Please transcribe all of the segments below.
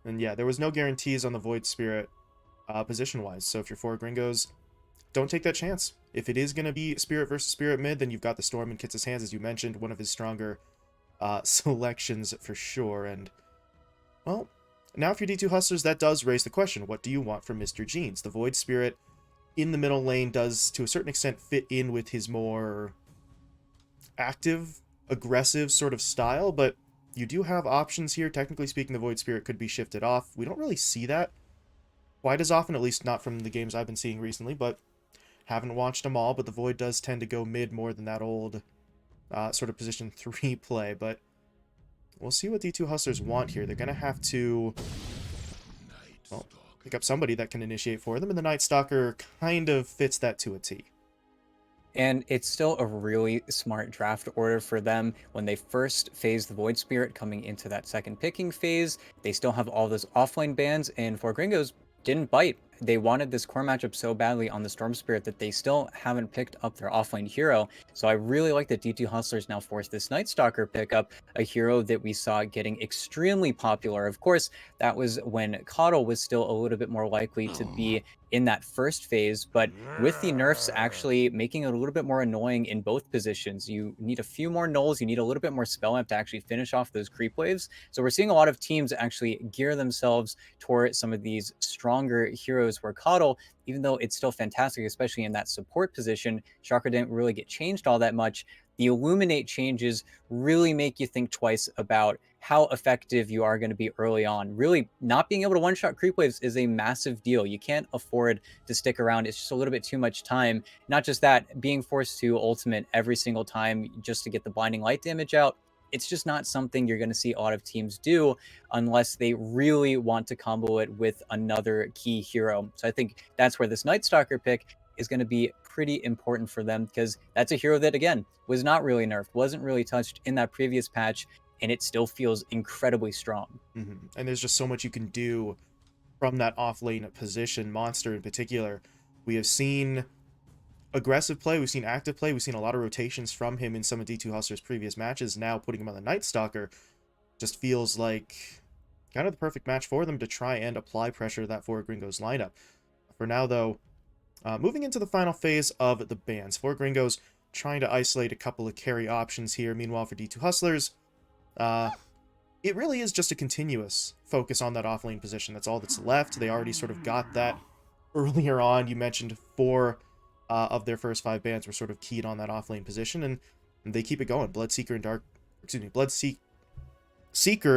And yeah, there was no guarantees on the Void Spirit position-wise. So if you're for Gringos, don't take that chance. If it is going to be Spirit versus Spirit mid, then you've got the Storm in Kits' hands, as you mentioned, one of his stronger selections for sure. And, well, now if you're D2 Hustlers, that does raise the question, what do you want from Mr. Jeans? The Void Spirit in the middle lane does, to a certain extent, fit in with his more active, aggressive sort of style, but you do have options here. Technically speaking, the Void Spirit could be shifted off. We don't really see that quite as often, at least not from the games I've been seeing recently, but haven't watched them all. But the Void does tend to go mid more than that old sort of position 3 play, but we'll see what D2 Hustlers want here. They're going to have to, well, pick up somebody that can initiate for them, and the Night Stalker kind of fits that to a T. And it's still a really smart draft order for them. When they first phase the Void Spirit coming into that second picking phase, they still have all those offlane bans, and for Gringos didn't bite. They wanted this core matchup so badly on the Storm Spirit that they still haven't picked up their offlane hero. So I really like that D2 Hustlers now forced this Night Stalker pickup, a hero that we saw getting extremely popular. Of course, that was when Coddle was still a little bit more likely to be in that first phase, but with the nerfs actually making it a little bit more annoying in both positions, you need a few more nulls, you need a little bit more spell amp to actually finish off those creep waves. So we're seeing a lot of teams actually gear themselves toward some of these stronger heroes where Coddle, even though it's still fantastic, especially in that support position, Chakra didn't really get changed all that much. The Illuminate changes really make you think twice about how effective you are going to be early on. Really, not being able to one-shot creep waves is a massive deal. You can't afford to stick around. It's just a little bit too much time. Not just that, being forced to ultimate every single time just to get the blinding light damage out, it's just not something you're going to see a lot of teams do unless they really want to combo it with another key hero. So I think that's where this Night Stalker pick is going to be pretty important for them, because that's a hero that, again, was not really nerfed, wasn't really touched in that previous patch, and it still feels incredibly strong. And there's just so much you can do from that off-lane position, Monster in particular. We have seen aggressive play, we've seen active play, we've seen a lot of rotations from him in some of D2 Hustler's previous matches. Now putting him on the Night Stalker just feels like kind of the perfect match for them to try and apply pressure to that 4 Gringos lineup. For now, though, moving into the final phase of the bans. 4 Gringos trying to isolate a couple of carry options here. Meanwhile, for D2 Hustlers, it really is just a continuous focus on that offlane position. That's all that's left. They already sort of got that earlier on. You mentioned 4 of their first 5 bans were sort of keyed on that offlane position, and they keep it going. Bloodseeker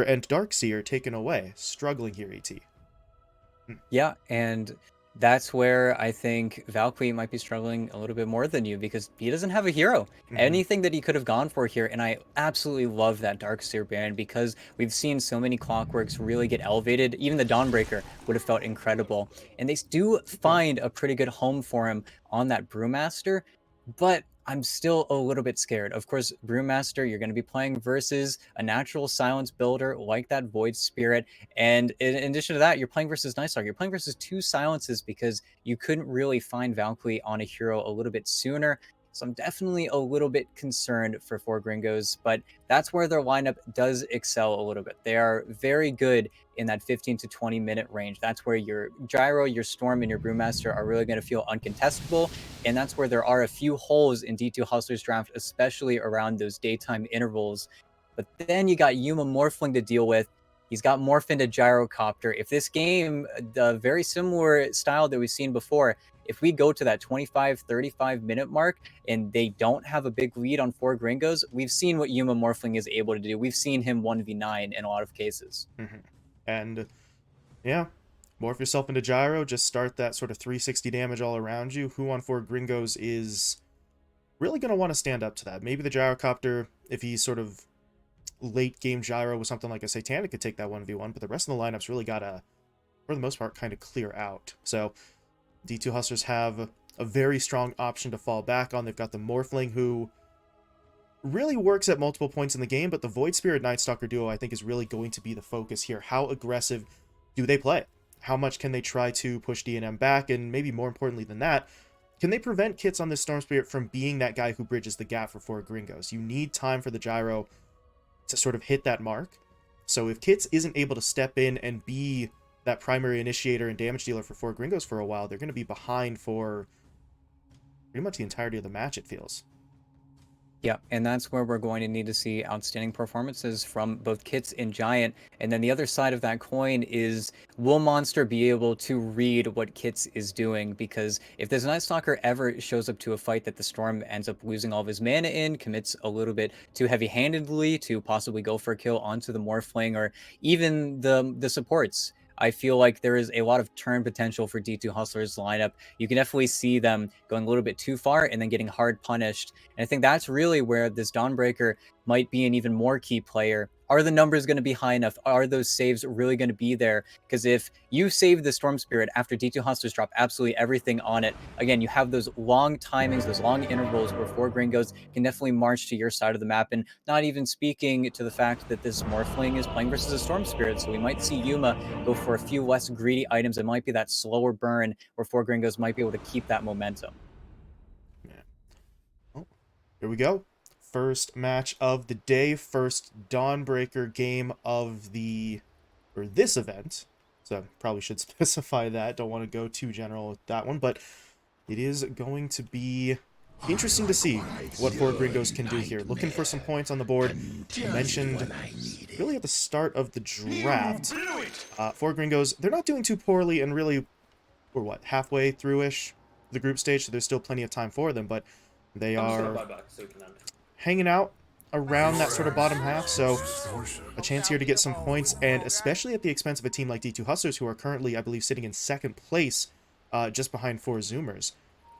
and Darkseer taken away. Struggling here, ET. Yeah, and that's where I think Valkyrie might be struggling a little bit more than you, because he doesn't have a hero. Anything that he could have gone for here, and I absolutely love that Darkseer ban, because we've seen so many Clockworks really get elevated. Even the Dawnbreaker would have felt incredible. And they do find a pretty good home for him on that Brewmaster, but I'm still a little bit scared. Of course, Brewmaster, you're going to be playing versus a natural silence builder like that Void Spirit. And in addition to that, you're playing versus Night Stalker. You're playing versus 2 silences because you couldn't really find Valkyrie on a hero a little bit sooner. So I'm definitely a little bit concerned for 4 Gringos, but that's where their lineup does excel a little bit. They are very good in that 15 to 20 minute range. That's where your Gyro, your Storm, and your Brewmaster are really going to feel uncontestable. And that's where there are a few holes in D2 Hustlers draft, especially around those daytime intervals. But then you got Yuma Morphling to deal with. He's got morph into Gyrocopter. If this game, the very similar style that we've seen before, if we go to that 25, 35 minute mark and they don't have a big lead on 4 Gringos, we've seen what Yuma Morphling is able to do. We've seen him 1v9 in a lot of cases. And yeah, morph yourself into Gyro, just start that sort of 360 damage all around you. Who on 4 Gringos is really going to want to stand up to that? Maybe the Gyrocopter, if he's sort of late game Gyro with something like a Satanic, could take that 1v1, but the rest of the lineup's really got to, for the most part, kind of clear out. So D2 Hustlers have a very strong option to fall back on. They've got the Morphling, who really works at multiple points in the game, but the Void Spirit Night Stalker duo, I think, is really going to be the focus here. How aggressive do they play? How much can they try to push DNM back? And maybe more importantly than that, can they prevent Kits on this Storm Spirit from being that guy who bridges the gap for 4 Gringos? You need time for the Gyro to sort of hit that mark. So if Kits isn't able to step in and be that primary initiator and damage dealer for 4 Gringos for a while, they're going to be behind for pretty much the entirety of the match, it feels. Yeah, and that's where we're going to need to see outstanding performances from both Kits and Giant. And then the other side of that coin is, will Monster be able to read what Kits is doing? Because if this Night Stalker ever shows up to a fight that the Storm ends up losing all of his mana in, commits a little bit too heavy-handedly to possibly go for a kill onto the Morphling or even the supports, I feel like there is a lot of turn potential for D2 Hustler's lineup. You can definitely see them going a little bit too far and then getting hard punished. And I think that's really where this Dawnbreaker might be an even more key player. Are the numbers going to be high enough? Are those saves really going to be there? Because if you save the Storm Spirit after D2 Hustlers drop absolutely everything on it, again, you have those long timings, those long intervals where 4 Gringos can definitely march to your side of the map. And not even speaking to the fact that this Morphling is playing versus a Storm Spirit. So we might see Yuma go for a few less greedy items. It might be that slower burn where 4 Gringos might be able to keep that momentum. Yeah. Oh, here we go. First match of the day, first Dawnbreaker game of this event. So probably should specify that. Don't want to go too general with that one, but it is going to be interesting to see what 4 Gringos can do here. Looking for some points on the board. I mentioned really at the start of the draft, 4 Gringos, they're not doing too poorly, and really, we're what, halfway through-ish the group stage, so there's still plenty of time for them, but they are hanging out around that sort of bottom half, so a chance here to get some points, and especially at the expense of a team like D2 Hustlers, who are currently, I believe, sitting in second place, just behind 4 Zoomers.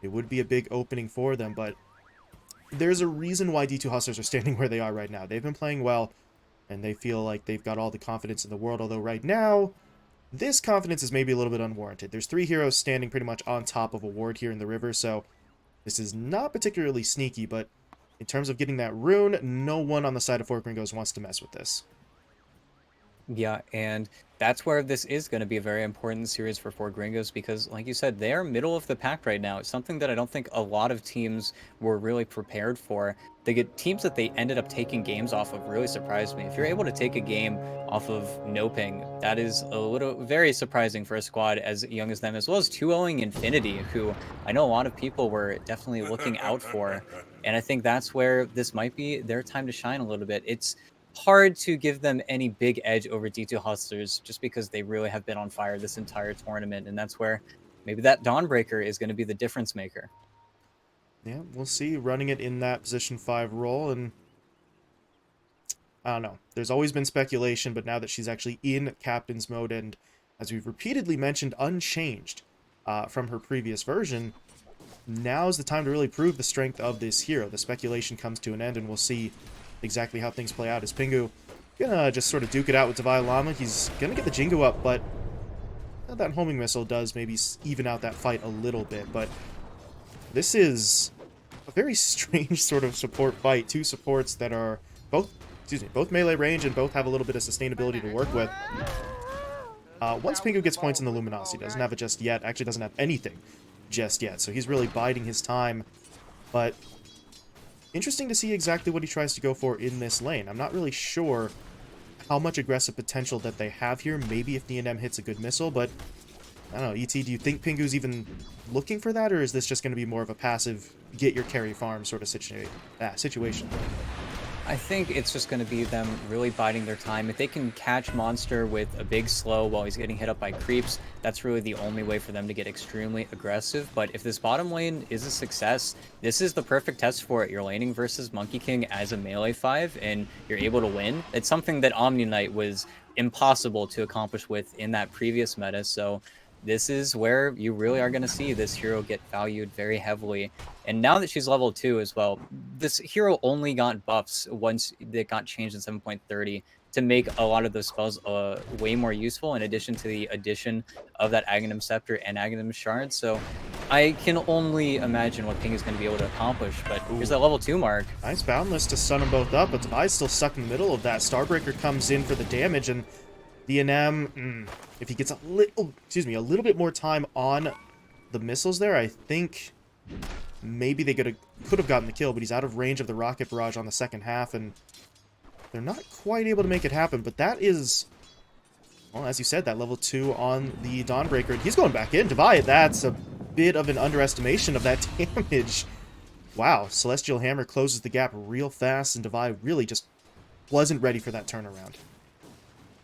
It would be a big opening for them, but there's a reason why D2 Hustlers are standing where they are right now. They've been playing well, and they feel like they've got all the confidence in the world, although right now, this confidence is maybe a little bit unwarranted. There's 3 heroes standing pretty much on top of a ward here in the river, so this is not particularly sneaky, but in terms of getting that rune, no one on the side of 4 Gringos wants to mess with this. Yeah, and that's where this is going to be a very important series for 4 Gringos because, like you said, they're middle of the pack right now. It's something that I don't think a lot of teams were really prepared for. The teams that they ended up taking games off of really surprised me. If you're able to take a game off of Noping, that is very surprising for a squad as young as them, as well as 2-0ing Infinity, who I know a lot of people were definitely looking out for. And I think that's where this might be their time to shine a little bit. It's hard to give them any big edge over D2 Hustlers just because they really have been on fire this entire tournament, and that's where maybe that Dawnbreaker is going to be the difference maker. Yeah, we'll see. Running it in that position 5 role, and I don't know. There's always been speculation, but now that she's actually in captain's mode, and as we've repeatedly mentioned, unchanged from her previous version, now's the time to really prove the strength of this hero. The speculation comes to an end, and we'll see exactly how things play out. Is Pingu gonna just sort of duke it out with Divine Llama? He's gonna get the Jingu up, but that homing missile does maybe even out that fight a little bit. But this is a very strange sort of support fight. 2 supports that are both melee range and both have a little bit of sustainability to work with. Once Pingu gets points in the Luminosity, doesn't have it just yet, actually doesn't have anything just yet, so he's really biding his time, but interesting to see exactly what he tries to go for in this lane. I'm not really sure how much aggressive potential that they have here. Maybe if DNM hits a good missile, but I don't know. ET, do you think Pingu's even looking for that, or is this just going to be more of a passive get your carry farm sort of situation? I think it's just going to be them really biding their time. If they can catch Monster with a big slow while he's getting hit up by creeps, that's really the only way for them to get extremely aggressive. But if this bottom lane is a success, this is the perfect test for it. You're laning versus Monkey King as a melee 5, and you're able to win. It's something that Omni Knight was impossible to accomplish with in that previous meta, so this is where you really are going to see this hero get valued very heavily. And now that she's level 2 as well, this hero only got buffs once they got changed in 7.30 to make a lot of those spells way more useful, in addition to the addition of that Aghanim Scepter and Aghanim Shard. So I can only imagine what Ping is going to be able to accomplish, but here's that level 2 mark. Nice Boundless to stun them both up, but Devi's still stuck in the middle of that. Starbreaker comes in for the damage, and DNM, if he gets a little bit more time on the missiles there, I think maybe they could have gotten the kill, but he's out of range of the rocket barrage on the second half, and they're not quite able to make it happen, but that is, well, as you said, that level 2 on the Dawnbreaker. And he's going back in. Divide, that's a bit of an underestimation of that damage. Wow, Celestial Hammer closes the gap real fast, and Divide really just wasn't ready for that turnaround.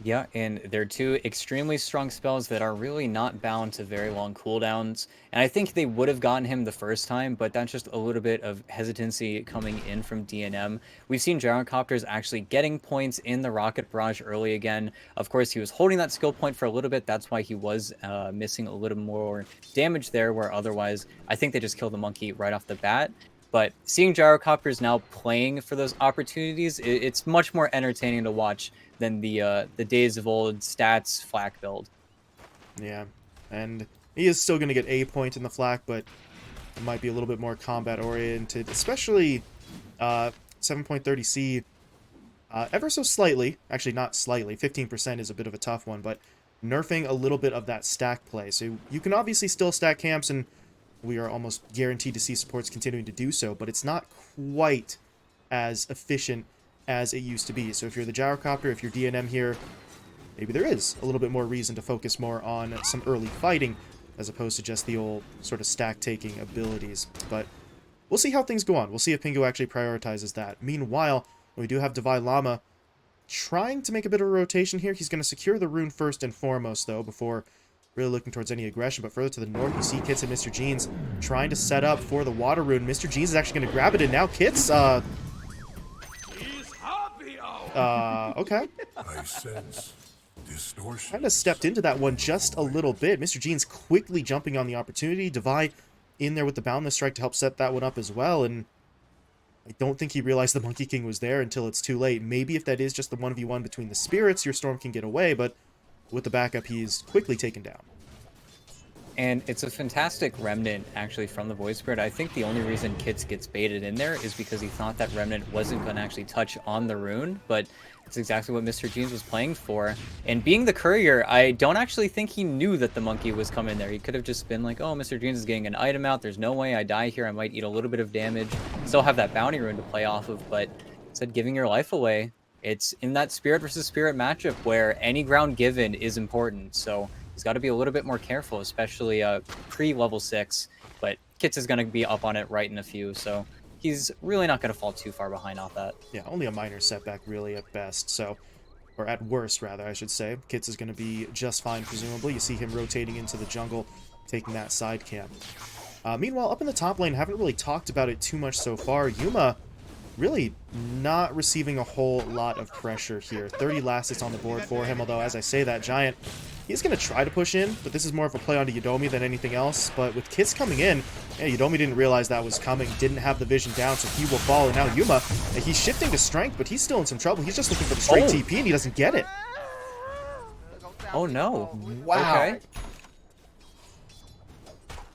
Yeah, and they're two extremely strong spells that are really not bound to very long cooldowns. And I think they would have gotten him the first time, but that's just a little bit of hesitancy coming in from DNM. We've seen Gyrocopters actually getting points in the Rocket Barrage early again. Of course, he was holding that skill point for a little bit. That's why he was missing a little more damage there, where otherwise I think they just killed the monkey right off the bat. But seeing Gyrocopters now playing for those opportunities, it's much more entertaining to watch than the days of old stats flak build. Yeah, and he is still going to get a point in the flak, but it might be a little bit more combat-oriented, especially 7.30C ever so slightly, actually not slightly, 15% is a bit of a tough one, but nerfing a little bit of that stack play. So you can obviously still stack camps, and we are almost guaranteed to see supports continuing to do so, but it's not quite as efficient as it used to be. So if you're the Gyrocopter, if you're DNM here, maybe there is a little bit more reason to focus more on some early fighting as opposed to just the old sort of stack-taking abilities. But we'll see how things go on. We'll see if Pingu actually prioritizes that. Meanwhile, we do have Divide Llama trying to make a bit of a rotation here. He's going to secure the rune first and foremost, though, before really looking towards any aggression. But further to the north, you see Kits and Mr. Jeans trying to set up for the water rune. Mr. Jeans is actually going to grab it, and now Kits, okay. I sense distortion. Kind of stepped into that one just a little bit. Mr. Jeans quickly jumping on the opportunity. Divide in there with the Boundless Strike to help set that one up as well, and I don't think he realized the Monkey King was there until it's too late. Maybe if that is just the 1v1 between the spirits, your Storm can get away, but with the backup, he's quickly taken down. And it's a fantastic Remnant, actually, from the Void Spirit. I think the only reason Kits gets baited in there is because he thought that Remnant wasn't going to actually touch on the rune, but it's exactly what Mr. Jeans was playing for. And being the courier, I don't actually think he knew that the monkey was coming there. He could have just been like, oh, Mr. Jeans is getting an item out. There's no way I die here. I might eat a little bit of damage. Still have that bounty rune to play off of, but instead giving your life away. It's in that spirit versus spirit matchup where any ground given is important. So he's got to be a little bit more careful, especially pre-level 6. But Kits is going to be up on it right in a few, so he's really not going to fall too far behind off that. Yeah, only a minor setback really at best, so, or at worst rather, I should say. Kits is going to be just fine, presumably. You see him rotating into the jungle, taking that side camp. Meanwhile, up in the top lane, haven't really talked about it too much so far. Yuma really not receiving a whole lot of pressure here. 30 last hits on the board for him, although as I say that, Giant, he's going to try to push in, but this is more of a play onto Yodomi than anything else. But with Kits coming in, yeah, Yodomi didn't realize that was coming, didn't have the vision down, so he will fall. And now Yuma, he's shifting to strength, but he's still in some trouble. He's just looking for the straight TP, and he doesn't get it. Oh no. Wow. Okay.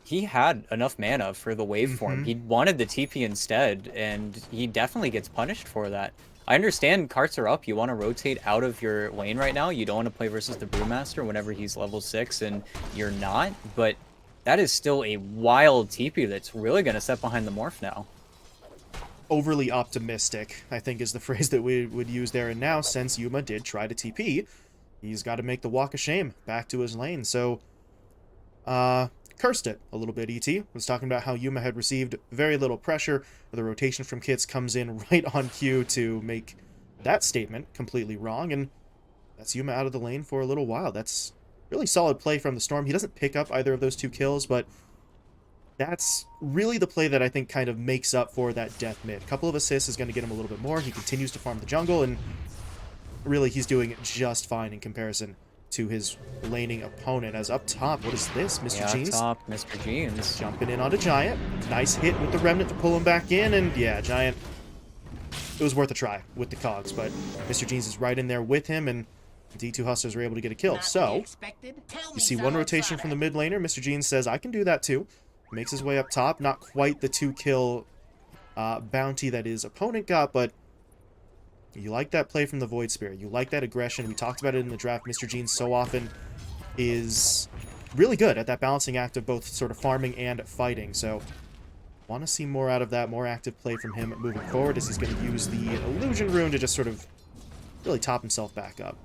He had enough mana for the waveform. He wanted the TP instead, and he definitely gets punished for that. I understand carts are up. You want to rotate out of your lane right now. You don't want to play versus the Brewmaster whenever he's level 6 and you're not, but that is still a wild TP that's really going to set behind the Morph now. Overly optimistic, I think, is the phrase that we would use there. And now, since Yuma did try to TP, he's got to make the walk of shame back to his lane. So, cursed it a little bit, ET. Was talking about how Yuma had received very little pressure. The rotation from Kits comes in right on cue to make that statement completely wrong, and that's Yuma out of the lane for a little while. That's really solid play from the Storm. He doesn't pick up either of those 2 kills, but that's really the play that I think kind of makes up for that death mid. A couple of assists is going to get him a little bit more. He continues to farm the jungle, and really he's doing just fine in comparison to his laning opponent. As up top, what is this, Mr. Jeans? Top, Mr. Jeans. Jumping in onto Giant. Nice hit with the Remnant to pull him back in, and yeah, Giant, it was worth a try with the cogs, but Mr. Jeans is right in there with him, and D2 Hustlers were able to get a kill. So, you see one rotation from the mid laner. Mr. Jeans says, I can do that too. Makes his way up top. Not quite the 2-kill bounty that his opponent got, but you like that play from the Void Spirit. You like that aggression. We talked about it in the draft. Mr. Jeans so often is really good at that balancing act of both sort of farming and fighting. So, want to see more out of that, more active play from him moving forward, as he's going to use the Illusion Rune to just sort of really top himself back up.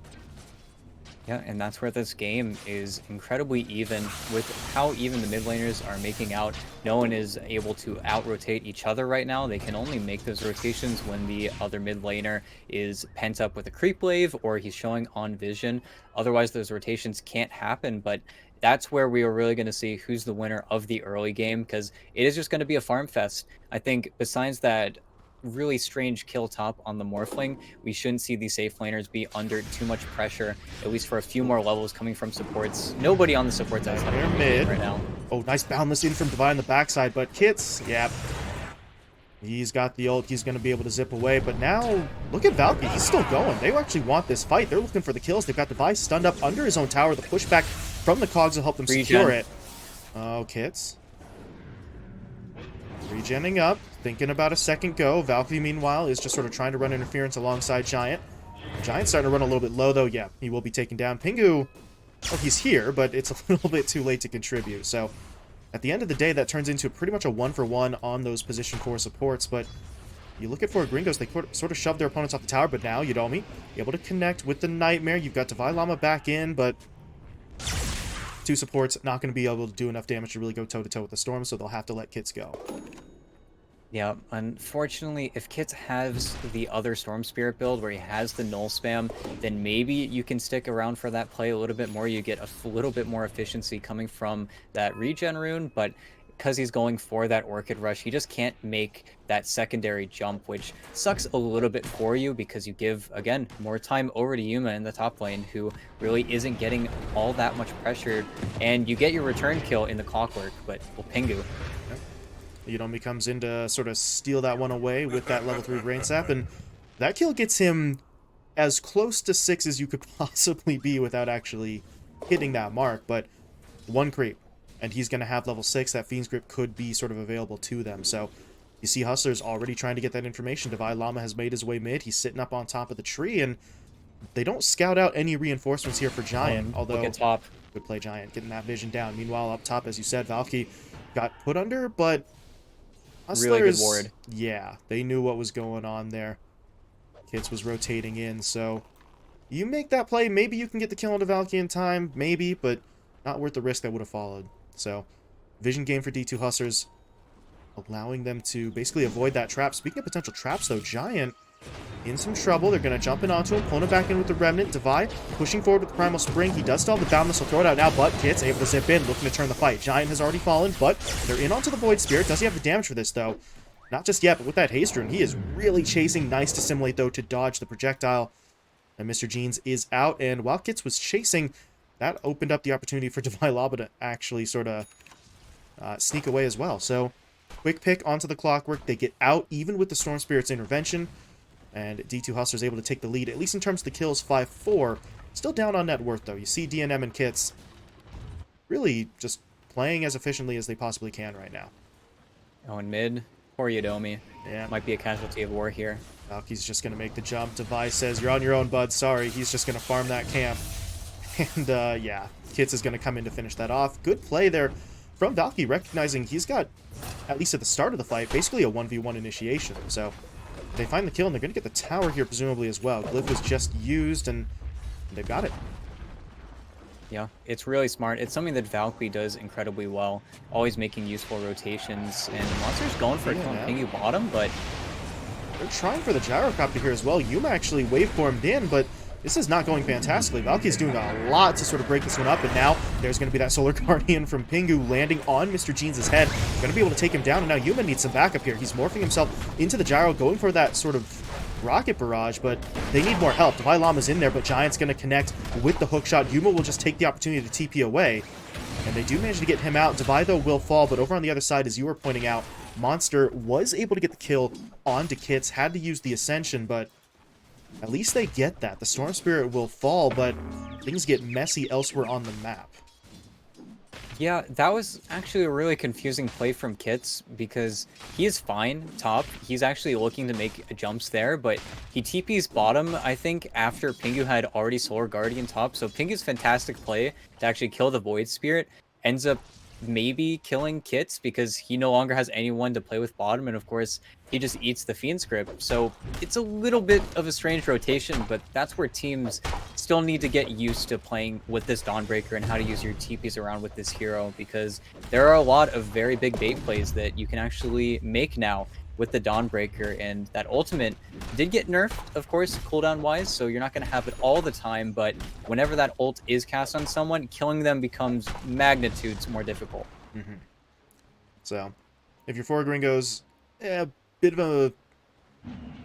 Yeah, and that's where this game is incredibly even with how even the mid laners are making out. No one is able to out-rotate each other right now. They can only make those rotations when the other mid laner is pent up with a creep wave or he's showing on vision. Otherwise, those rotations can't happen, but that's where we are really going to see who's the winner of the early game, because it is just going to be a farm fest. I think besides that really strange kill top on the Morphling, we shouldn't see these safe laners be under too much pressure, at least for a few more levels coming from supports. Nobody on the support side is They're mid right now. Oh, nice boundless in from Divine on the backside, but Kits, yeah. He's got the ult, he's going to be able to zip away, but now, look at Valky, he's still going. They actually want this fight. They're looking for the kills. They've got Device stunned up under his own tower. The pushback from the cogs will help them secure it. Oh, Kits. Regenning up, thinking about a second go. Valkyrie, meanwhile, is just sort of trying to run interference alongside Giant. Giant's starting to run a little bit low, though. Yeah, he will be taken down. Pingu, well, he's here, but it's a little bit too late to contribute. So, at the end of the day, that turns into pretty much a 1-for-1 on those position core supports. But you look at for Gringos, they sort of shoved their opponents off the tower, but now Yudomi able to connect with the Nightmare. You've got Divine Llama back in, but two supports not going to be able to do enough damage to really go toe-to-toe with the Storm, so they'll have to let Kits go. Yeah, unfortunately, if Kits has the other Storm Spirit build where he has the null spam, then maybe you can stick around for that play a little bit more. You get a little bit more efficiency coming from that regen rune, but because he's going for that Orchid Rush, he just can't make that secondary jump, which sucks a little bit for you because you give, again, more time over to Yuma in the top lane, who really isn't getting all that much pressure, and you get your return kill in the Clockwork, but well, Pingu. Yudomi comes in to sort of steal that one away with that level 3 Brain Sap, and that kill gets him as close to 6 as you could possibly be without actually hitting that mark, but one creep, and he's going to have level 6. That Fiend's Grip could be sort of available to them, so you see Hustler's already trying to get that information. Divine Llama has made his way mid. He's sitting up on top of the tree, and they don't scout out any reinforcements here for Giant, although look at top. Good play, Giant, getting that vision down. Meanwhile, up top, as you said, Valky got put under, but Hustlers, really good ward. Yeah, they knew what was going on there. Kits was rotating in, so you make that play, maybe you can get the kill onto Valky in time, maybe, but not worth the risk that would have followed. So, vision game for D2 Hustlers, allowing them to basically avoid that trap. Speaking of potential traps, though, Giant in some trouble. They're going to jump in onto him, pulling him back in with the Remnant. Divide pushing forward with the Primal Spring. He does still have the Boundless. He'll throw it out now, but Kits able to zip in, looking to turn the fight. Giant has already fallen, but they're in onto the Void Spirit. Does he have the damage for this, though? Not just yet, but with that Haste Rune, he is really chasing. Nice to simulate, though, to dodge the projectile. And Mr. Jeans is out, and while Kits was chasing, that opened up the opportunity for Divine Lava to actually sort of sneak away as well. So, quick pick onto the Clockwork. They get out, even with the Storm Spirit's intervention. And D2 Hustler is able to take the lead, at least in terms of the kills, 5-4. Still down on net worth, though. You see DNM and Kits really just playing as efficiently as they possibly can right now. Oh, in mid, poor Yudomi. Yeah. Might be a casualty of war here. Valky's just going to make the jump. Device says, you're on your own, bud. Sorry. He's just going to farm that camp. And, yeah, Kits is going to come in to finish that off. Good play there from Valky, recognizing he's got, at least at the start of the fight, basically a 1v1 initiation. So they find the kill, and they're going to get the tower here, presumably, as well. Glyph was just used, and they've got it. Yeah, it's really smart. It's something that Valkyrie does incredibly well, always making useful rotations. And Monster's going for a kill on Pingu bottom, but they're trying for the gyrocopter here as well. Yuma actually waveformed in, but this is not going fantastically. Valky's doing a lot to sort of break this one up, and now there's going to be that Solar Guardian from Pingu landing on Mr. Jeans' head. Going to be able to take him down, and now Yuma needs some backup here. He's morphing himself into the gyro, going for that sort of rocket barrage, but they need more help. Divine Llama's in there, but Giant's going to connect with the hook shot. Yuma will just take the opportunity to TP away, and they do manage to get him out. Divide, though, will fall, but over on the other side, as you were pointing out, Monster was able to get the kill onto Kits, had to use the Ascension, but at least they get that. The Storm Spirit will fall, but things get messy elsewhere on the map. yeah, that was actually a really confusing play from Kits because he is fine top. He's actually looking to make jumps there, but he TP's bottom, I think, after Pingu had already Solar Guardian top. So Pingu's fantastic play to actually kill the Void Spirit ends up maybe killing Kits because he no longer has anyone to play with bottom, and of course he just eats the Fiend script. So it's a little bit of a strange rotation, but that's where teams still need to get used to playing with this Dawnbreaker and how to use your TPs around with this hero, because there are a lot of very big bait plays that you can actually make now with the Dawnbreaker, and that ultimate did get nerfed, of course, cooldown wise, so you're not going to have it all the time, but whenever that ult is cast on someone, killing them becomes magnitudes more difficult. So, if you're for Gringos, a bit of a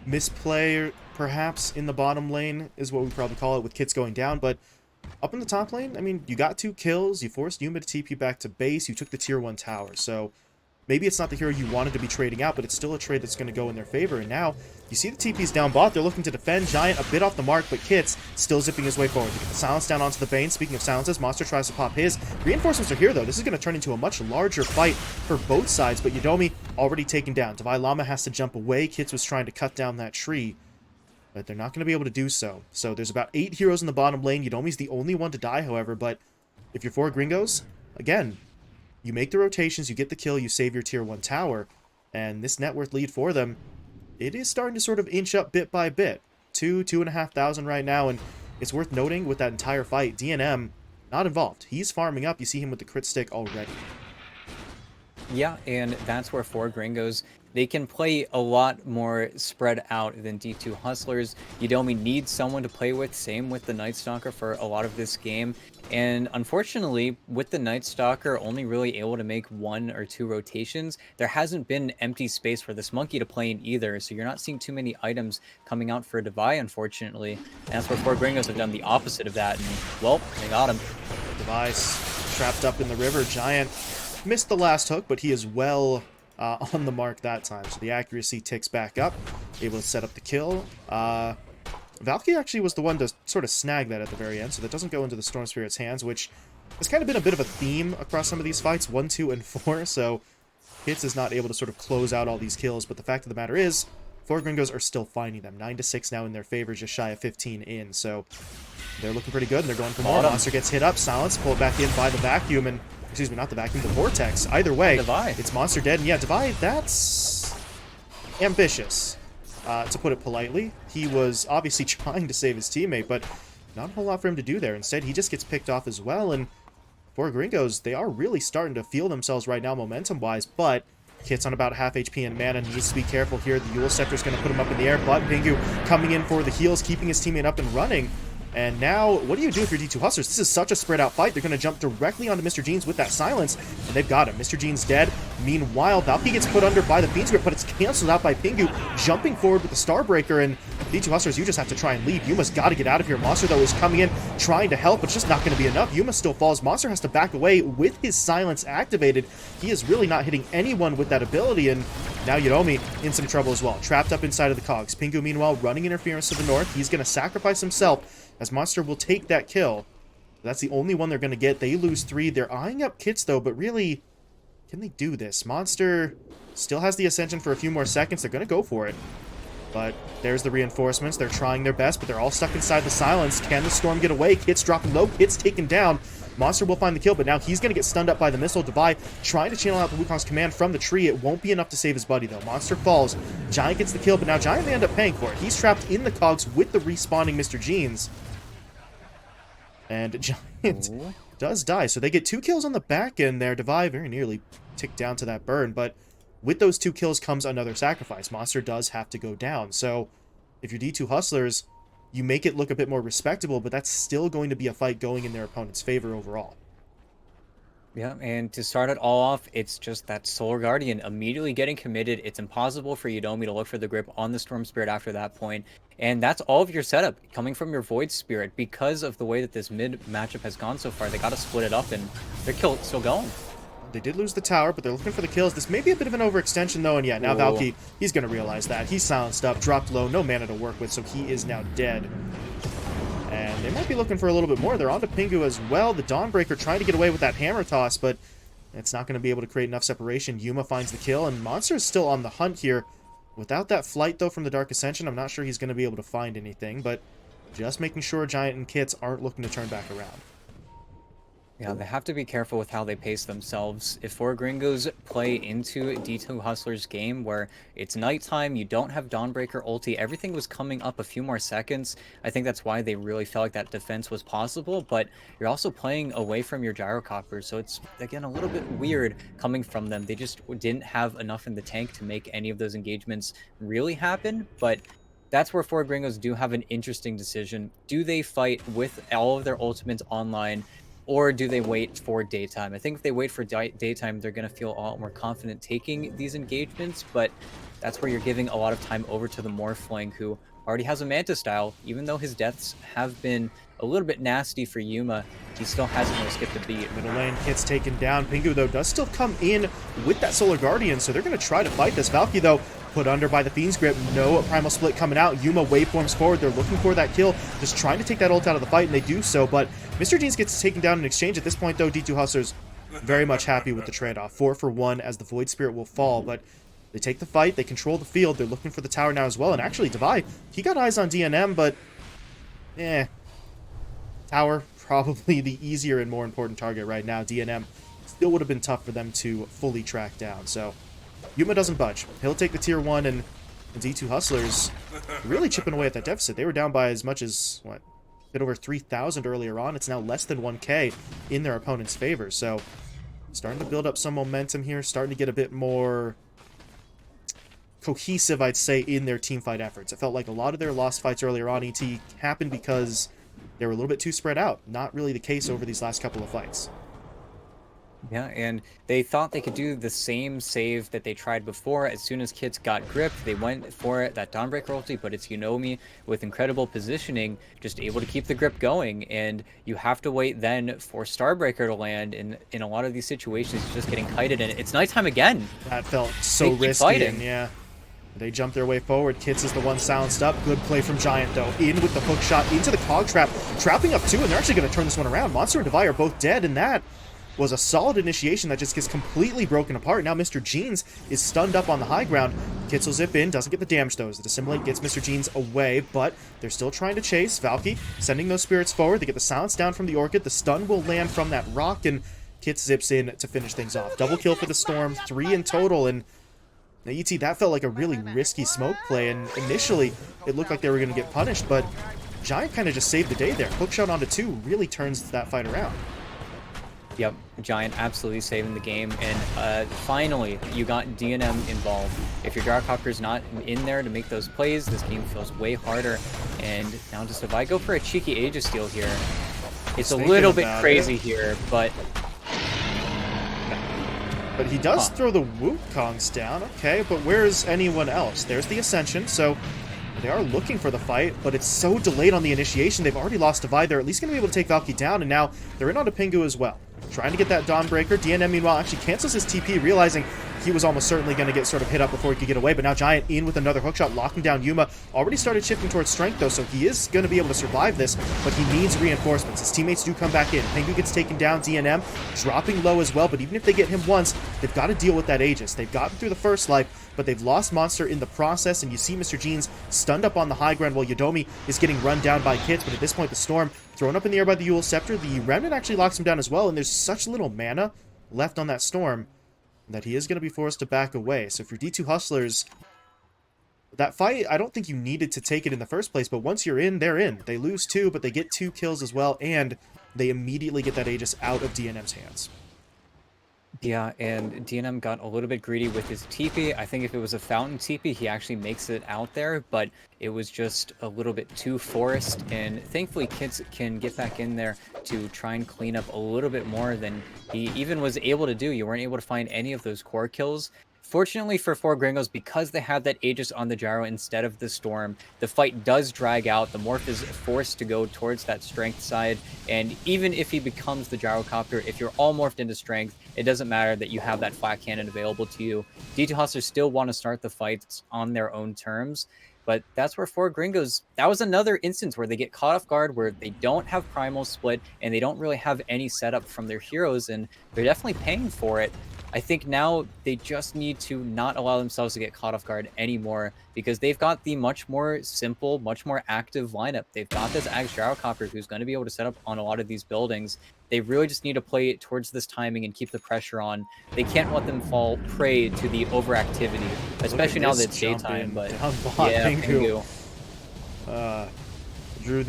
misplay, perhaps, in the bottom lane is what we probably call it, with Kits going down, but up in the top lane, I mean, you got 2 kills, you forced Yuma to TP back to base, you took the tier 1 tower, so maybe it's not the hero you wanted to be trading out, but it's still a trade that's going to go in their favor. And now, you see the TP's down bot. They're looking to defend. Giant a bit off the mark, but Kits still zipping his way forward. To get the silence down onto the Bane. Speaking of silences, Monster tries to pop his. Reinforcements are here, though. This is going to turn into a much larger fight for both sides, but Yodomi already taken down. Divine Llama has to jump away. Kits was trying to cut down that tree, but they're not going to be able to do so. So there's about 8 heroes in the bottom lane. Yodomi's the only one to die, however, but if you're for Gringos, again, you make the rotations, you get the kill, you save your tier 1 tower, and this net worth lead for them, it is starting to sort of inch up bit by bit. 2,500 right now, and it's worth noting with that entire fight, DNM not involved. He's farming up. You see him with the crit stick already. Yeah, and that's where for Gringos, they can play a lot more spread out than D2 Hustlers. Yodomi needs someone to play with, same with the Night Stalker for a lot of this game. And unfortunately, with the Night Stalker only really able to make 1 or 2 rotations, there hasn't been empty space for this monkey to play in either. So you're not seeing too many items coming out for Devi, unfortunately. And that's where 4 Gringos have done the opposite of that. And, well, they got him. Device trapped up in the river. Giant missed the last hook, but he is well on the mark that time. So the accuracy ticks back up. Able to set up the kill. Valky actually was the one to sort of snag that at the very end, so that doesn't go into the Storm Spirit's hands, which has kind of been a bit of a theme across some of these fights, 1, 2, and 4, so Hits is not able to sort of close out all these kills, but the fact of the matter is, 4 Gringos are still finding them. 9-6 now in their favor, just shy of 15 in, so they're looking pretty good, and they're going for more. Monster gets hit up, Silence, pulled back in by the vacuum, and, excuse me, not the vacuum, the Vortex. Either way, Devi. It's Monster dead, and yeah, Devi, that's ambitious. To put it politely, he was obviously trying to save his teammate, but not a whole lot for him to do there. Instead, he just gets picked off as well, and for Gringos, they are really starting to feel themselves right now momentum-wise, but Kit's on about half HP and mana, needs to be careful here. The Yule Scepter's going to put him up in the air, but Pingu coming in for the heals, keeping his teammate up and running. And now, what do you do if you're D2 Hustlers? This is such a spread-out fight. They're going to jump directly onto Mr. Jeans with that silence, and they've got him. Mr. Jeans dead. Meanwhile, Valky gets put under by the Fiend's Grip, but it's canceled out by Pingu, jumping forward with the Starbreaker, and D2 Hustlers, you just have to try and leave. Yuma's got to get out of here. Monster, though, is coming in, trying to help, but it's just not going to be enough. Yuma still falls. Monster has to back away with his silence activated. He is really not hitting anyone with that ability, and now Yodomi in some trouble as well. Trapped up inside of the cogs. Pingu, meanwhile, running interference to the north. He's going to sacrifice himself, as Monster will take that kill. That's the only one they're going to get. They lose 3. They're eyeing up Kits, though, but really, can they do this? Monster still has the Ascension for a few more seconds. They're going to go for it. But there's the reinforcements. They're trying their best, but they're all stuck inside the silence. Can the Storm get away? Kits dropping low. Kits taken down. Monster will find the kill, but now he's going to get stunned up by the missile. Devi trying to channel out the Wukong's command from the tree. It won't be enough to save his buddy, though. Monster falls. Giant gets the kill, but now Giant may end up paying for it. He's trapped in the cogs with the respawning Mr. Jeans. And Giant does die. So they get 2 kills on the back end there. Devi very nearly ticked down to that burn, but with those 2 kills comes another sacrifice. Monster does have to go down. So if you're D2 Hustlers, you make it look a bit more respectable, but that's still going to be a fight going in their opponent's favor overall. Yeah, and to start it all off, it's just that Solar Guardian immediately getting committed. It's impossible for Yodomi to look for the grip on the Storm Spirit after that point. And that's all of your setup coming from your Void Spirit. Because of the way that this mid matchup has gone so far, they got to split it up, and their kill still going. They did lose the tower, but they're looking for the kills. This may be a bit of an overextension, though, and yeah, now Valky, he's going to realize that. He's silenced up, dropped low, no mana to work with, so he is now dead. And they might be looking for a little bit more. They're on to Pingu as well. The Dawnbreaker trying to get away with that hammer toss, but it's not going to be able to create enough separation. Yuma finds the kill, and Monster is still on the hunt here. Without that flight, though, from the Dark Ascension, I'm not sure he's going to be able to find anything, but just making sure Giant and Kits aren't looking to turn back around. Yeah, they have to be careful with how they pace themselves. If four Gringos play into D2 Hustler's game where it's nighttime, you don't have Dawnbreaker ulti, everything was coming up a few more seconds. I think that's why they really felt like that defense was possible, but you're also playing away from your gyrocopters, so it's, again, a little bit weird coming from them. They just didn't have enough in the tank to make any of those engagements really happen, but that's where four Gringos do have an interesting decision. Do they fight with all of their ultimates online, or do they wait for daytime? I think if they wait for daytime, they're going to feel a lot more confident taking these engagements, but that's where you're giving a lot of time over to the Morphling, who already has a Manta style. Even though his deaths have been a little bit nasty for Yuma, he still hasn't really skipped a beat. Middle lane gets taken down. Pingu, though, does still come in with that Solar Guardian, so they're going to try to fight this. Valky, though, put under by the Fiend's Grip. No Primal Split coming out. Yuma waveforms forward. They're looking for that kill, just trying to take that ult out of the fight, and they do so, but Mr. Jeans gets taken down in exchange. At this point, though, D2 Hustlers very much happy with the trade-off. 4 for 1 as the Void Spirit will fall, but they take the fight. They control the field. They're looking for the tower now as well, and actually, Divide, he got eyes on DNM, but tower, probably the easier and more important target right now. DNM still would have been tough for them to fully track down. So Yuma doesn't budge. He'll take the tier 1, and the D2 Hustlers really chipping away at that deficit. They were down by as much as, what, a bit over 3,000 earlier on. It's now less than 1K in their opponent's favor. So starting to build up some momentum here, starting to get a bit more cohesive, I'd say, in their teamfight efforts. It felt like a lot of their lost fights earlier on ET happened because they were a little bit too spread out. Not really the case over these last couple of fights. Yeah, and they thought they could do the same save that they tried before. As soon as Kits got gripped, they went for it, that Dawnbreaker ulti, but it's Yunomi with incredible positioning, just able to keep the grip going, and you have to wait then for Starbreaker to land. In a lot of these situations, he's just getting kited, and it's nighttime again. That felt so risky, and yeah. They jump their way forward. Kits is the one silenced up. Good play from Giant, though. In with the hook shot into the cog trap. Trapping up 2, and they're actually going to turn this one around. Monster and Devi are both dead, and that was a solid initiation that just gets completely broken apart. Now Mr. Jeans is stunned up on the high ground. Kits will zip in, doesn't get the damage though, as the Dissimulate gets Mr. Jeans away, but they're still trying to chase. Valky sending those spirits forward. They get the silence down from the Orchid. The stun will land from that rock, and Kits zips in to finish things off. Double kill for the Storm, 3 in total, and now, ET, that felt like a really risky smoke play, and initially it looked like they were going to get punished, but Giant kind of just saved the day there. Hookshot onto 2 really turns that fight around. Yep, Giant absolutely saving the game, and finally, you got DNM involved. If your Gyrocopter's not in there to make those plays, this game feels way harder, and now just if I go for a cheeky Aegis steal here, it's a little bit crazy here, but he does throw the Wukongs down. Okay, but where's anyone else? There's the Ascension, so they are looking for the fight, but it's so delayed on the initiation. They've already lost Divide. They're at least going to be able to take Valky down, and now they're in onto Pingu as well. Trying to get that Dawnbreaker. DNM, meanwhile, actually cancels his TP, realizing he was almost certainly going to get sort of hit up before he could get away, but now Giant in with another hookshot, locking down Yuma. Already started shifting towards strength, though, so he is going to be able to survive this, but he needs reinforcements. His teammates do come back in. Pingu gets taken down, DNM dropping low as well, but even if they get him once, they've got to deal with that Aegis. They've gotten through the first life, but they've lost Monster in the process, and you see Mr. Jeans stunned up on the high ground while Yodomi is getting run down by Kits, but at this point the Storm thrown up in the air by the Eul Scepter. The Remnant actually locks him down as well, and there's such little mana left on that Storm that he is going to be forced to back away. So if you're D2 Hustlers, that fight, I don't think you needed to take it in the first place, but once you're in, they're in. They lose 2, but they get 2 kills as well, and they immediately get that Aegis out of DNM's hands. yeah, and DNM got a little bit greedy with his TP. I think if it was a Fountain TP, he actually makes it out there, but it was just a little bit too forced, and thankfully Kits can get back in there to try and clean up a little bit more than he even was able to do. You weren't able to find any of those core kills. Fortunately for four Gringos, because they have that Aegis on the gyro instead of the Storm, the fight does drag out. The Morph is forced to go towards that strength side, and even if he becomes the gyrocopter, if you're all morphed into strength, it doesn't matter that you have that flat cannon available to you. D2 Hustlers still want to start the fights on their own terms, but that's where four Gringos, that was another instance where they get caught off guard, where they don't have Primal Split, and they don't really have any setup from their heroes, and they're definitely paying for it. I think now they just need to not allow themselves to get caught off guard anymore, because they've got the much more simple, much more active lineup. They've got this Axe Gyrocopter who's going to be able to set up on a lot of these buildings. They really just need to play towards this timing and keep the pressure on. They can't let them fall prey to the overactivity, especially now that it's daytime. But down bot, yeah, Pingu. Pingu. Drew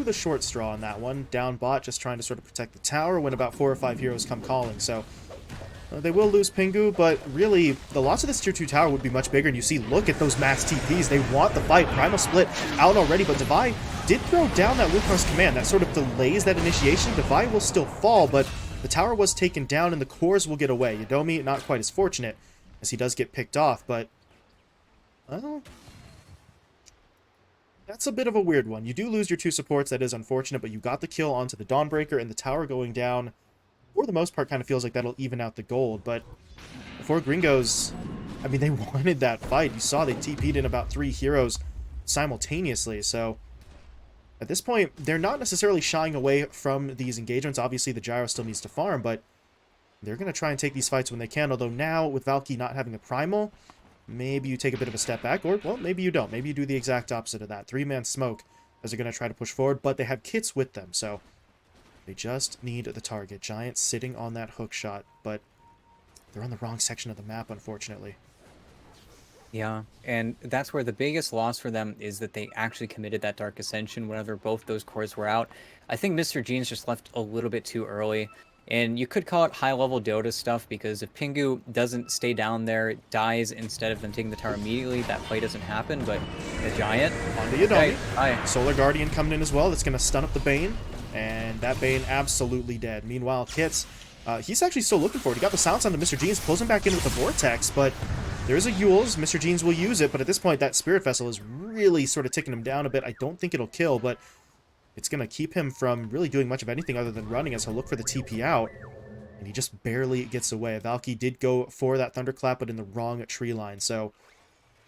the short straw on that one. Down bot, just trying to sort of protect the tower when about 4 or 5 heroes come calling. So they will lose Pingu, but really, the loss of this tier 2 tower would be much bigger. And you see, look at those mass TPs. They want the fight. Primal Split out already, but Devi did throw down that Wukong's command. That sort of delays that initiation. Devi will still fall, but the tower was taken down, and the cores will get away. Yodomi, not quite as fortunate, as he does get picked off, but well, that's a bit of a weird one. You do lose your 2 supports, that is unfortunate, but you got the kill onto the Dawnbreaker, and the tower going down, for the most part, kind of feels like that'll even out the gold. But for Gringos, I mean, they wanted that fight. You saw they TP'd in about 3 heroes simultaneously, so at this point, they're not necessarily shying away from these engagements. Obviously, the Gyro still needs to farm, but they're going to try and take these fights when they can, although now, with Valky not having a Primal, maybe you take a bit of a step back, or, well, maybe you don't. Maybe you do the exact opposite of that. 3-man smoke as they're going to try to push forward, but they have kits with them, so they just need the target. Giant sitting on that hook shot, but they're on the wrong section of the map, unfortunately. Yeah, and that's where the biggest loss for them is that they actually committed that Dark Ascension whenever both those cores were out. I think Mr. Jeans just left a little bit too early, and you could call it high-level Dota stuff, because if Pingu doesn't stay down there, dies instead of them taking the tower immediately, that play doesn't happen, but the Giant... On the Yodomi. Hi. Solar Guardian coming in as well. That's going to stun up the Bane, and that Bane absolutely dead. Meanwhile, Kits, he's actually still looking for it. He got the silence on the Mr. Jeans, pulls him back in with the Vortex, but there is a Yules. Mr. Jeans will use it, but at this point, that Spirit Vessel is really sort of ticking him down a bit. I don't think it'll kill, but it's going to keep him from really doing much of anything other than running, as he'll look for the TP out, and he just barely gets away. Valky did go for that Thunderclap, but in the wrong tree line, so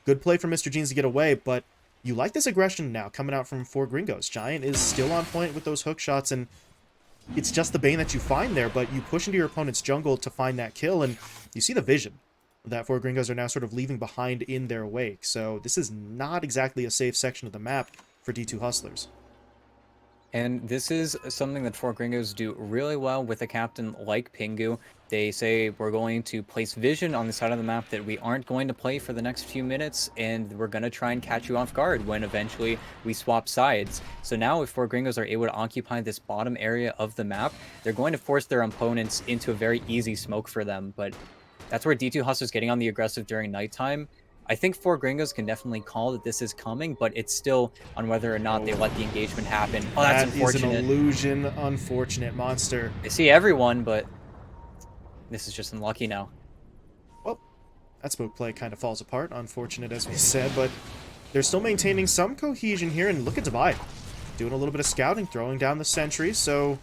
good play from Mr. Jeans to get away, but you like this aggression now coming out from 4 Gringos. Giant is still on point with those hook shots, and it's just the Bane that you find there, but you push into your opponent's jungle to find that kill, and you see the vision that 4 Gringos are now sort of leaving behind in their wake. So this is not exactly a safe section of the map for D2 Hustlers. And this is something that 4 Gringos do really well with a captain like Pingu. They say, we're going to place vision on the side of the map that we aren't going to play for the next few minutes, and we're going to try and catch you off guard when eventually we swap sides. So now if 4 Gringos are able to occupy this bottom area of the map, they're going to force their opponents into a very easy smoke for them. But that's where D2 Hustlers getting on the aggressive during nighttime. I think 4 Gringos can definitely call that this is coming, but it's still on whether or not they let the engagement happen. Oh, that's unfortunate. That is an illusion. Unfortunate monster. I see everyone, but this is just unlucky now. Well, that smoke play kind of falls apart. Unfortunate, as we said, but they're still maintaining some cohesion here, and look at Divide. Doing a little bit of scouting, throwing down the sentry, so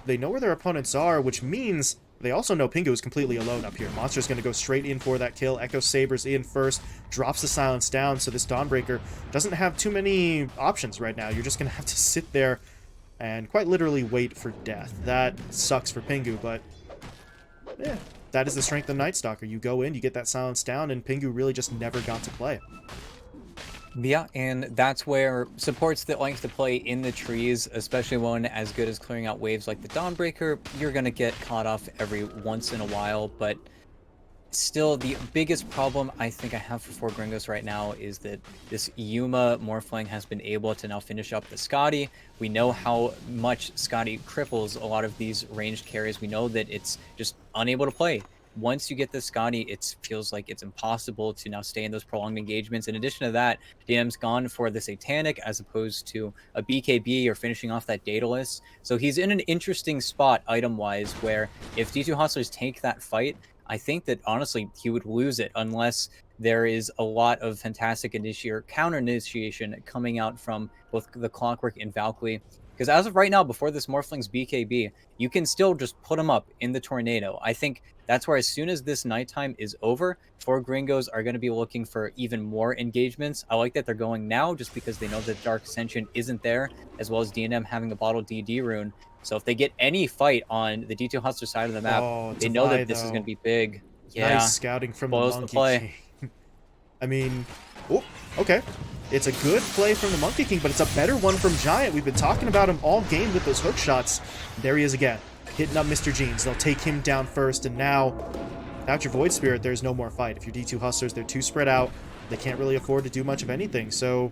they know where their opponents are, which means they also know Pingu is completely alone up here. Monster's going to go straight in for that kill. Echo Saber's in first, drops the silence down, so this Dawnbreaker doesn't have too many options right now. You're just going to have to sit there and quite literally wait for death. That sucks for Pingu, but yeah, that is the strength of Night Stalker. You go in, you get that silence down, and Pingu really just never got to play. Yeah, and that's where supports that like to play in the trees, especially one as good as clearing out waves like the Dawnbreaker, you're going to get caught off every once in a while, but still the biggest problem I think I have for 4 Gringos right now is that this Yuma Morphling has been able to now finish up the Scotty. We know how much Scotty cripples a lot of these ranged carries. We know that it's just unable to play. Once you get the Scotty, it feels like it's impossible to now stay in those prolonged engagements. In addition to that, DM's gone for the Satanic as opposed to a BKB or finishing off that Daedalus. So he's in an interesting spot item-wise where if D2 Hustlers take that fight, I think that honestly he would lose it unless there is a lot of fantastic counter initiation coming out from both the Clockwork and Valkyrie. Because as of right now, before this Morphling's BKB, you can still just put them up in the Tornado. I think that's where as soon as this nighttime is over, 4 Gringos are going to be looking for even more engagements. I like that they're going now just because they know that Dark Ascension isn't there, as well as DNM having the Bottle DD rune. So if they get any fight on the D2 Hustler side of the map, they know that this is going to be big. Yeah. Nice scouting from the Monkey King. I mean, oh, okay. It's a good play from the Monkey King, but it's a better one from Giant. We've been talking about him all game with those hook shots. There he is again, hitting up Mr. Jeans. They'll take him down first, and now, without your Void Spirit, there's no more fight. If you're D2 Hustlers, they're too spread out. They can't really afford to do much of anything. So,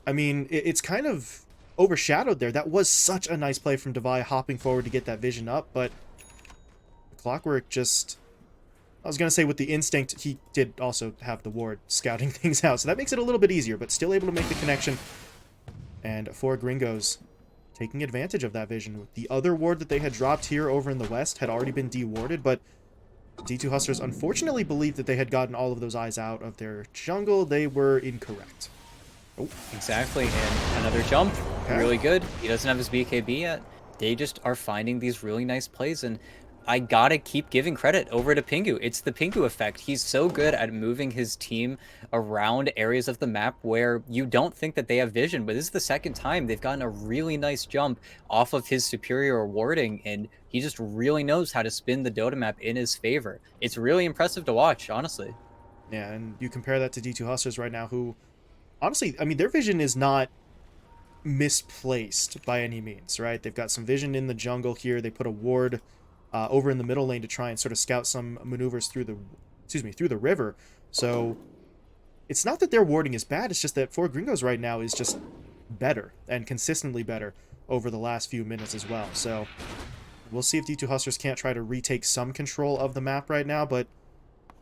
I mean, it's kind of overshadowed there. That was such a nice play from Devi, hopping forward to get that vision up, but Clockwork just... I was going to say with the instinct, he did also have the ward scouting things out, so that makes it a little bit easier, but still able to make the connection. And for Gringos, taking advantage of that vision. The other ward that they had dropped here over in the west had already been de-warded, but D2 Hustlers unfortunately believed that they had gotten all of those eyes out of their jungle. They were incorrect. Oh. Exactly, and another jump. Okay. Really good. He doesn't have his BKB yet. They just are finding these really nice plays, and I gotta keep giving credit over to Pingu. It's the Pingu effect. He's so good at moving his team around areas of the map where you don't think that they have vision, but this is the second time they've gotten a really nice jump off of his superior warding, and he just really knows how to spin the Dota map in his favor. It's really impressive to watch, honestly. Yeah, and you compare that to D2 Hustlers right now, who, honestly, I mean, their vision is not misplaced by any means, right? They've got some vision in the jungle here. They put a ward over in the middle lane to try and sort of scout some maneuvers through the river. So it's not that their warding is bad, it's just that for Gringos right now is just better and consistently better over the last few minutes as well. So we'll see if D2 Hustlers can't try to retake some control of the map right now, but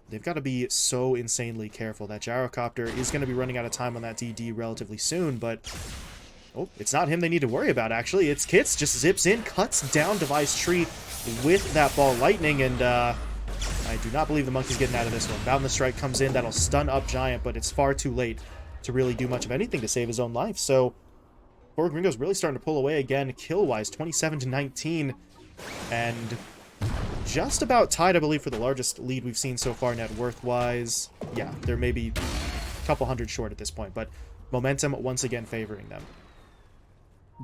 they've got to be so insanely careful. That gyrocopter is going to be running out of time on that DD relatively soon, but oh, it's not him they need to worry about, actually. It's Kits, just zips in, cuts down Devi's tree with that ball lightning, and I do not believe the Monkey's getting out of this one. Boundless Strike comes in, that'll stun up Giant, but it's far too late to really do much of anything to save his own life. So, poor Gringo's really starting to pull away again, kill-wise, 27-19, and just about tied, I believe, for the largest lead we've seen so far net worth-wise. Yeah, they're maybe a couple hundred short at this point, but momentum once again favoring them.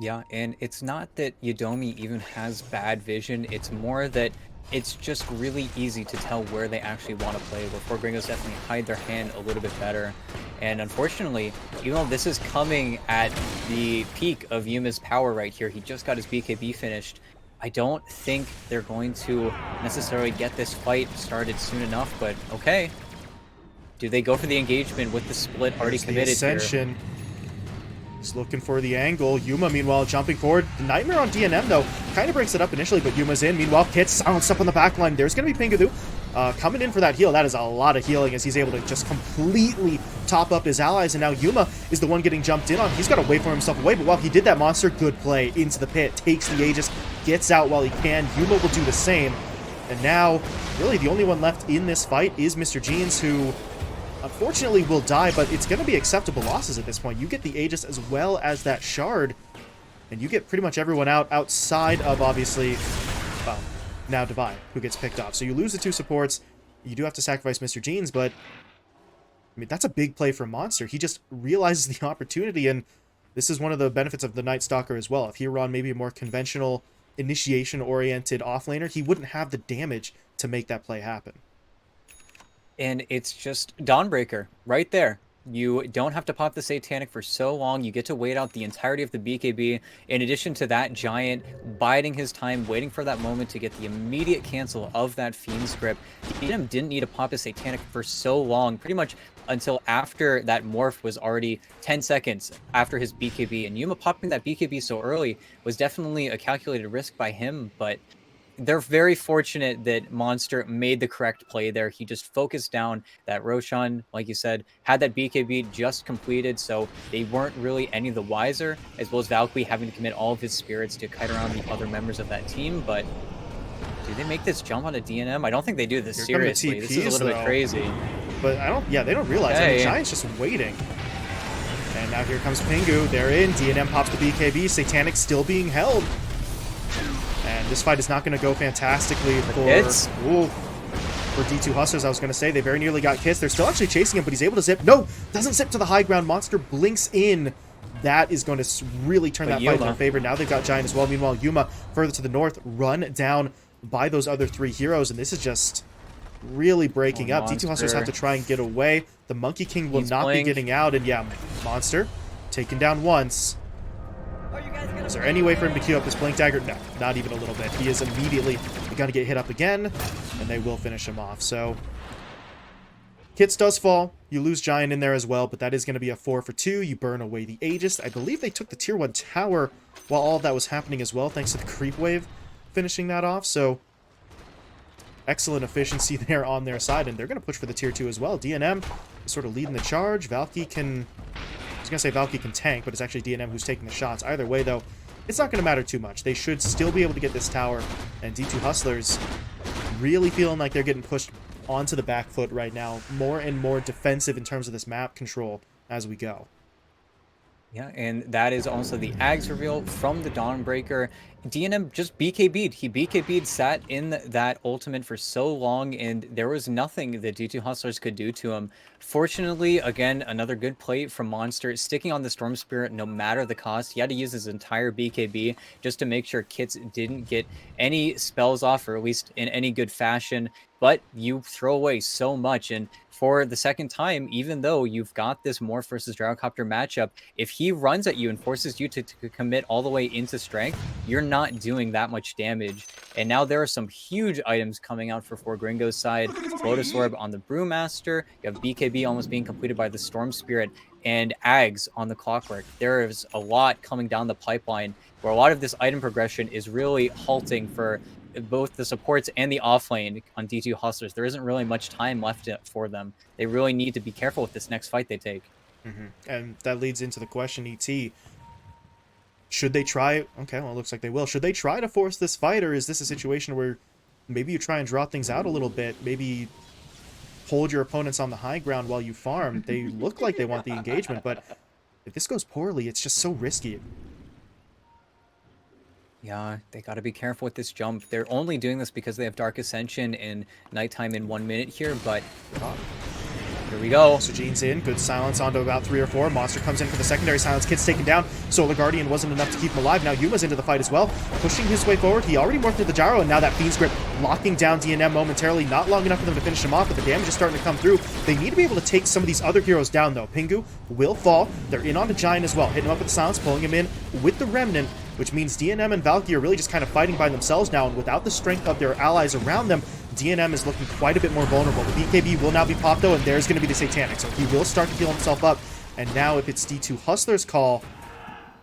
Yeah, and it's not that Yodomi even has bad vision, it's more that it's just really easy to tell where they actually want to play, where Gringos definitely hide their hand a little bit better. And unfortunately, even though this is coming at the peak of Yuma's power right here, he just got his BKB finished, I don't think they're going to necessarily get this fight started soon enough, but okay. Do they go for the engagement with the split already committed Ascension. Here? He's looking for the angle. Yuma, meanwhile, jumping forward. The Nightmare on DNM, though, kind of breaks it up initially, but Yuma's in. Meanwhile, Kit silenced up on the back line. There's going to be Pingu coming in for that heal. That is a lot of healing as he's able to just completely top up his allies, and now Yuma is the one getting jumped in on. He's got to wait for himself away, but while he did that, Monster, good play into the pit, takes the Aegis, gets out while he can. Yuma will do the same, and now, really, the only one left in this fight is Mr. Jeans, who unfortunately will die, but it's going to be acceptable losses at this point. You get the Aegis as well as that Shard, and you get pretty much everyone out outside of, obviously, well, now Devi, who gets picked off. So you lose the two supports. You do have to sacrifice Mr. Jeans, but I mean, that's a big play from Monster. He just realizes the opportunity, and this is one of the benefits of the Night Stalker as well. If he were on maybe a more conventional, initiation-oriented offlaner, he wouldn't have the damage to make that play happen. And it's just Dawnbreaker right there. You don't have to pop the Satanic for so long. You get to wait out the entirety of the BKB. In addition to that, Giant biding his time, waiting for that moment to get the immediate cancel of that Fiend's Grip. DNM didn't need to pop his Satanic for so long, pretty much until after that morph was already 10 seconds after his BKB. And Yuma popping that BKB so early was definitely a calculated risk by him, but they're very fortunate that Monster made the correct play there. He just focused down that Roshan, like you said, had that BKB just completed, so they weren't really any the wiser, as well as Valkyrie having to commit all of his spirits to kite around the other members of that team. But do they make this jump onto DNM? I don't think they do this seriously. This is a little bit crazy. But they don't realize. Okay. I mean, Giant's just waiting. And now here comes Pingu. They're in. DNM pops the BKB. Satanic still being held. And this fight is not going to go fantastically for D2 Hustlers. I was going to say they very nearly got kissed. They're still actually chasing him, but he's able to zip. No, doesn't zip to the high ground. Monster blinks in. That is going to really turn that fight in their favor. Now they've got Giant as well. Meanwhile, Yuma further to the north, run down by those other three heroes. And this is just really breaking up. D2 Hustlers have Monster. to try and get away. The Monkey King will He's not playing. be getting out, and yeah, Monster taken down once. Is there any way for him to queue up this Blink Dagger? No, not even a little bit. He is immediately going to get hit up again, and they will finish him off. So, Kits does fall. You lose Giant in there as well, but that is going to be a 4 for 2. You burn away the Aegis. I believe they took the Tier 1 tower while all of that was happening as well, thanks to the Creep Wave finishing that off. So, excellent efficiency there on their side, and they're going to push for the Tier 2 as well. DNM is sort of leading the charge. Valky can... I was going to say Valky can tank, but it's actually DNM who's taking the shots. Either way, though, it's not going to matter too much. They should still be able to get this tower, and D2 Hustlers really feeling like they're getting pushed onto the back foot right now. More and more defensive in terms of this map control as we go. Yeah, and that is also the Ags reveal from the Dawnbreaker. DNM just BKB'd. He BKB'd, sat in that ultimate for so long, and there was nothing that D2 Hustlers could do to him. Fortunately, again, another good play from Monster, sticking on the Storm Spirit no matter the cost. He had to use his entire BKB just to make sure Kits didn't get any spells off, or at least in any good fashion. But you throw away so much, and for the second time, even though you've got this Morph versus Gyrocopter matchup, if he runs at you and forces you to commit all the way into strength, you're not doing that much damage. And now there are some huge items coming out for Gringos' side. Lotus Orb on the Brewmaster, you have BKB almost being completed by the Storm Spirit, and Ags on the Clockwork. There is a lot coming down the pipeline where a lot of this item progression is really halting for both the supports and the offlane on D2 Hustlers. There isn't really much time left for them. They really need to be careful with this next fight they take. And that leads into the question, ET. Should they try... Okay, well, it looks like they will. Should they try to force this fight, or is this a situation where maybe you try and draw things out a little bit? Maybe hold your opponents on the high ground while you farm. They look like they want the engagement, but if this goes poorly, it's just so risky. Yeah, they got to be careful with this jump. They're only doing this because they have Dark Ascension and Nighttime in 1 minute here, but here we go. So Gene's in. Good silence onto about 3 or 4. Monster comes in for the secondary silence. Kid's taken down. Solar Guardian wasn't enough to keep him alive. Now Yuma's into the fight as well. Pushing his way forward. He already morphed into the gyro, and now that Fiend's Grip locking down DNM momentarily. Not long enough for them to finish him off, but the damage is starting to come through. They need to be able to take some of these other heroes down, though. Pingu will fall. They're in on the Giant as well. Hitting him up with the silence, pulling him in with the Remnant, which means DNM and Valky are really just kind of fighting by themselves now, and without the strength of their allies around them, DNM is looking quite a bit more vulnerable. The BKB will now be popped, though, and there's going to be the Satanic, so he will start to heal himself up. And now if it's D2 Hustler's call,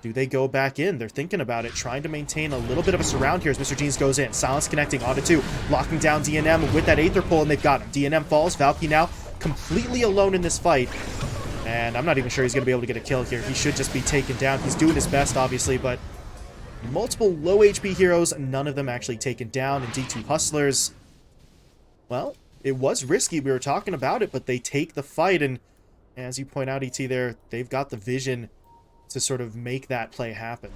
do they go back in? They're thinking about it, trying to maintain a little bit of a surround here as Mr. Jeans goes in. Silence connecting onto 2, locking down DNM with that Aether pull, and they've got him. DNM falls. Valky now completely alone in this fight, and I'm not even sure he's going to be able to get a kill here. He should just be taken down. He's doing his best, obviously, but multiple low HP heroes, none of them actually taken down. And D2 Hustlers, well, it was risky. We were talking about it, but they take the fight. And as you point out, ET, there, they've got the vision to sort of make that play happen.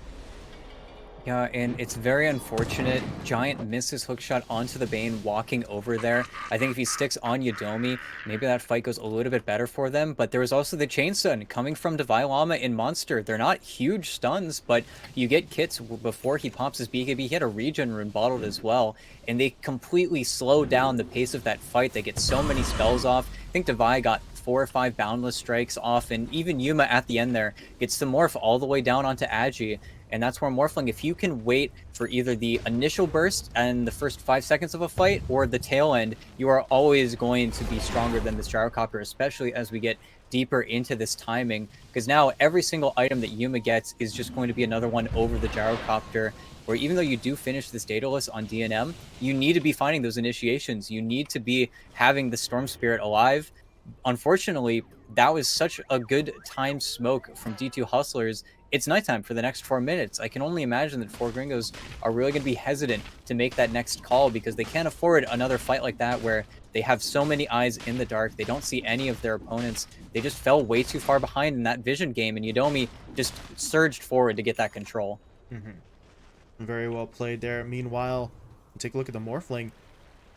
Yeah, and it's very unfortunate. Giant misses hookshot onto the Bane walking over there. I think if he sticks on Yodomi, maybe that fight goes a little bit better for them. But there was also the chain stun coming from Divine Llama in Monster. They're not huge stuns, but you get Kits before he pops his BKB. He had a regen rune bottled as well, and they completely slow down the pace of that fight. They get so many spells off. I think Divine got 4 or 5 boundless strikes off, and even Yuma at the end there gets the morph all the way down onto Agi. And that's where Morphling, if you can wait for either the initial burst and the first 5 seconds of a fight or the tail end, you are always going to be stronger than this Gyrocopter, especially as we get deeper into this timing. Because now every single item that Yuma gets is just going to be another one over the Gyrocopter, where even though you do finish this Daedalus on DNM, you need to be finding those initiations. You need to be having the Storm Spirit alive. Unfortunately, that was such a good time smoke from D2 Hustlers. It's nighttime for the next 4 minutes. I can only imagine that Gringos are really going to be hesitant to make that next call because they can't afford another fight like that where they have so many eyes in the dark. They don't see any of their opponents. They just fell way too far behind in that vision game, and Yodomi just surged forward to get that control. Very well played there. Meanwhile, take a look at the Morphling.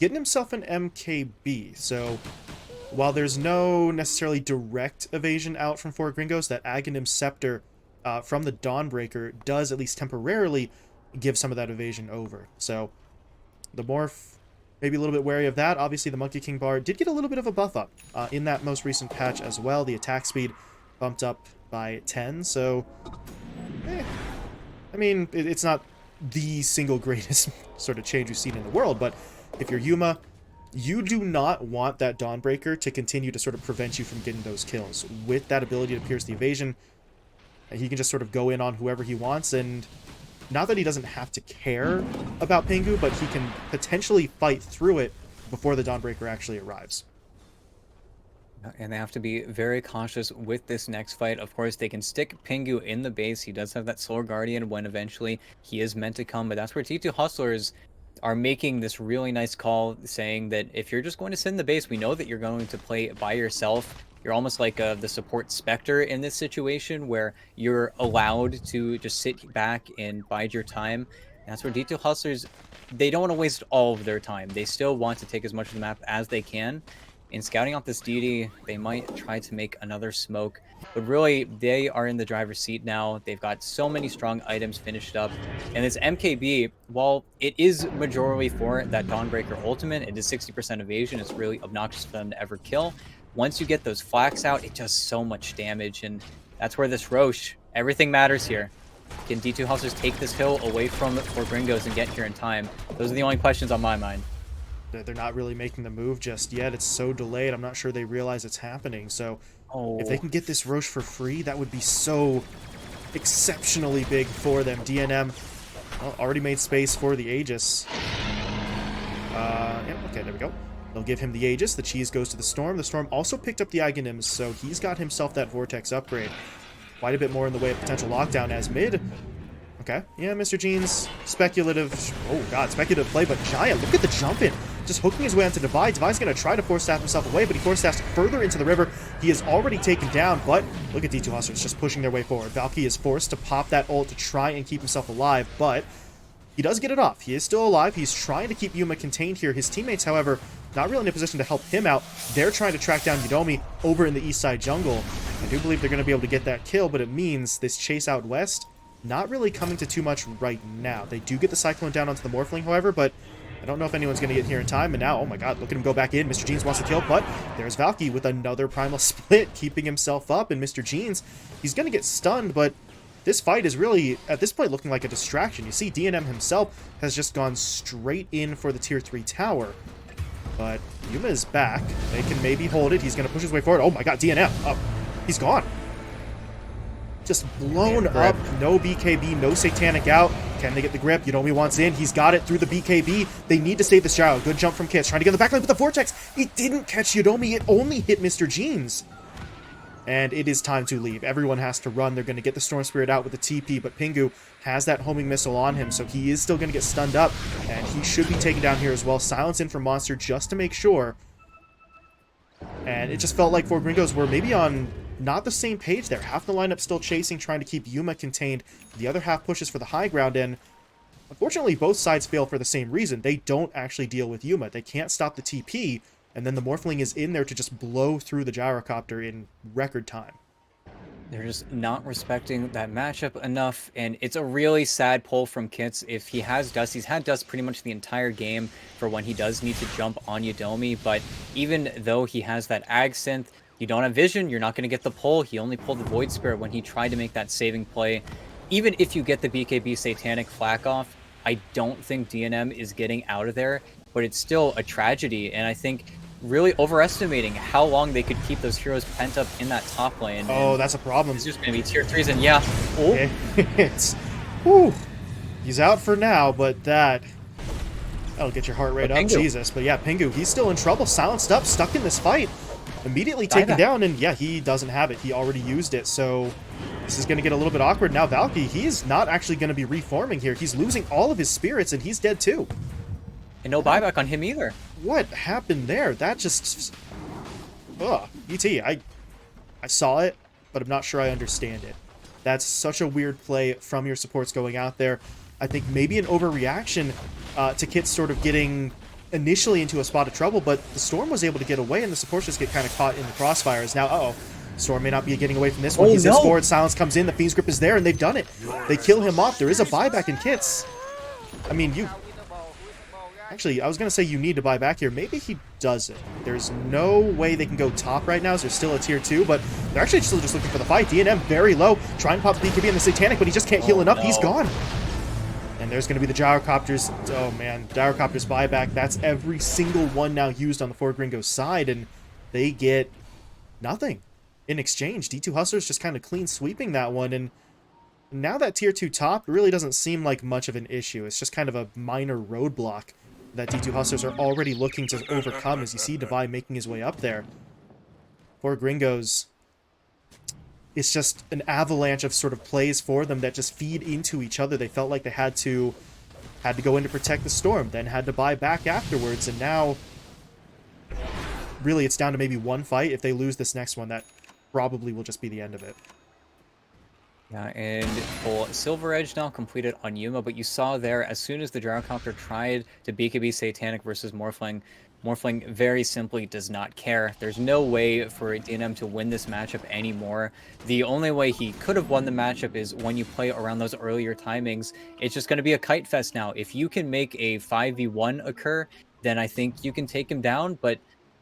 Getting himself an MKB, so while there's no necessarily direct evasion out from Gringos, that Aghanim Scepter from the Dawnbreaker does at least temporarily give some of that evasion over. So the Morph maybe a little bit wary of that. Obviously, the Monkey King bar did get a little bit of a buff up in that most recent patch as well. The attack speed bumped up by 10, so I mean, it's not the single greatest sort of change we've seen in the world, but if you're Yuma, you do not want that Dawnbreaker to continue to sort of prevent you from getting those kills. With that ability to pierce the evasion, he can just sort of go in on whoever he wants, and not that he doesn't have to care about Pingu, but he can potentially fight through it before the Dawnbreaker actually arrives. And they have to be very cautious with this next fight. Of course, they can stick Pingu in the base. He does have that Solar Guardian when eventually he is meant to come, but that's where T2 Hustlers are making this really nice call, saying that if you're just going to sit in the base, we know that you're going to play by yourself. You're almost like the support Spectre in this situation, where you're allowed to just sit back and bide your time. And that's where D2 Hustlers, they don't want to waste all of their time. They still want to take as much of the map as they can. In scouting out this deity, they might try to make another smoke, but really, they are in the driver's seat now. They've got so many strong items finished up, and this MKB, while it is majority for that Dawnbreaker ultimate, it is 60% evasion. It's really obnoxious for them to ever kill. Once you get those flaks out, it does so much damage, and that's where this Roche, everything matters here. Can D2 Hustlers take this hill away from for Gringos and get here in time? Those are the only questions on my mind. They're not really making the move just yet. It's so delayed. I'm not sure they realize it's happening. So if they can get this Roche for free, that would be so exceptionally big for them. DNM already made space for the Aegis. Yeah, okay, there we go. They'll give him the Aegis. The cheese goes to the Storm. The Storm also picked up the Aghanim's, so he's got himself that Vortex upgrade. Quite a bit more in the way of potential lockdown as mid. Okay, yeah, Mr. Jeans, speculative, oh god, speculative play, but Giant, look at the jump in. Just hooking his way onto Divide. Divide's going to try to force staff himself away, but he force staffs further into the river. He is already taken down, but look at D2 Hustlers just pushing their way forward. Valky is forced to pop that ult to try and keep himself alive, but he does get it off. He is still alive. He's trying to keep Yuma contained here. His teammates, however, not really in a position to help him out. They're trying to track down Yudomi over in the east side jungle. I do believe they're going to be able to get that kill, but it means this chase out west not really coming to too much right now. They do get the Cyclone down onto the Morphling, however, but I don't know if anyone's going to get here in time. And now, oh my god, look at him go back in. Mr. Jeans wants to kill, but there's Valky with another Primal Split, keeping himself up. And Mr. Jeans, he's going to get stunned, but this fight is really, at this point, looking like a distraction. You see, DNM himself has just gone straight in for the Tier 3 tower. But Yuma is back. They can maybe hold it. He's going to push his way forward. Oh my god, DNM. Oh, he's gone. Just blown up. No BKB, no Satanic out. Can they get the grip? Yudomi wants in. He's got it through the BKB. They need to save this gyro. Good jump from Kits. Trying to get the backline with the Vortex. It didn't catch Yudomi. It only hit Mr. Jeans. And it is time to leave. Everyone has to run. They're going to get the Storm Spirit out with the TP, but Pingu has that homing missile on him, so he is still going to get stunned up, and he should be taken down here as well. Silence in from Monster just to make sure. And it just felt like 4 Gringos were maybe on not the same page there. Half the lineup still chasing, trying to keep Yuma contained. The other half pushes for the high ground, and unfortunately both sides fail for the same reason. They don't actually deal with Yuma. They can't stop the TP, and then the Morphling is in there to just blow through the Gyrocopter in record time. They're just not respecting that matchup enough, and it's a really sad pull from Kits. If he has Dust, he's had Dust pretty much the entire game for when he does need to jump on Yudomi, but even though he has that Ag Synth, you don't have Vision, you're not going to get the pull. He only pulled the Void Spirit when he tried to make that saving play. Even if you get the BKB Satanic Flak off, I don't think DNM is getting out of there, but it's still a tragedy, and I think really overestimating how long they could keep those heroes pent up in that top lane. Oh, that's a problem. It's just going to be tier 3s, and yeah. Oh. It's, whew. He's out for now, but that'll get your heart rate up. Jesus. But yeah, Pingu, he's still in trouble. Silenced up, stuck in this fight. Immediately taken down, and yeah, he doesn't have it. He already used it, so this is going to get a little bit awkward. Now Valky, he's not actually going to be reforming here. He's losing all of his spirits, and he's dead too. And no buyback on him either. What happened there? That just... Ugh. ET, I saw it, but I'm not sure I understand it. That's such a weird play from your supports going out there. I think maybe an overreaction to Kits sort of getting initially into a spot of trouble, but the Storm was able to get away, and the supports just get kind of caught in the crossfires. Now, uh-oh. Storm may not be getting away from this one. He's in forward. Silence comes in. The Fiend's Grip is there, and they've done it. They kill him off. There is a buyback in Kits. I mean, Actually, I was going to say you need to buy back here. Maybe he doesn't. There's no way they can go top right now, so there's still a tier 2, but they're actually still just looking for the fight. DNM very low, trying to pop the BKB on the Satanic, but he just can't heal enough. No. He's gone. And there's going to be the Gyrocopters. Oh, man. Gyrocopters buyback. That's every single one now used on the 4 Gringos side, and they get nothing in exchange. D2 Hustlers just kind of clean sweeping that one, and now that tier 2 top really doesn't seem like much of an issue. It's just kind of a minor roadblock that D2 Hustlers are already looking to overcome, as you see Devi making his way up there. 4 Gringos, it's just an avalanche of sort of plays for them that just feed into each other. They felt like they had to go in to protect the Storm, then had to buy back afterwards, and now really it's down to maybe one fight. If they lose this next one, that probably will just be the end of it. Yeah, and full Silver Edge now completed on Yuma, but you saw there, as soon as the Gyrocopter tried to BKB Satanic versus Morphling, Morphling very simply does not care. There's no way for DNM to win this matchup anymore. The only way he could have won the matchup is when you play around those earlier timings. It's just going to be a kite fest now. If you can make a 5v1 occur, then I think you can take him down, but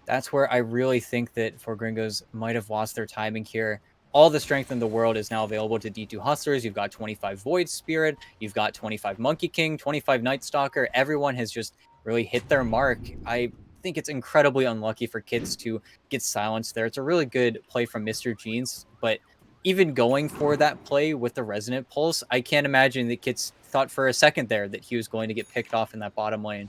that's where I really think that 4 Gringos might have lost their timing here. All the strength in the world is now available to D2 Hustlers. You've got 25 Void Spirit, you've got 25 Monkey King, 25 Night Stalker. Everyone has just really hit their mark. I think it's incredibly unlucky for Kits to get silenced there. It's a really good play from Mr. Jeans, but even going for that play with the Resonant Pulse, I can't imagine that Kits thought for a second there that he was going to get picked off in that bottom lane.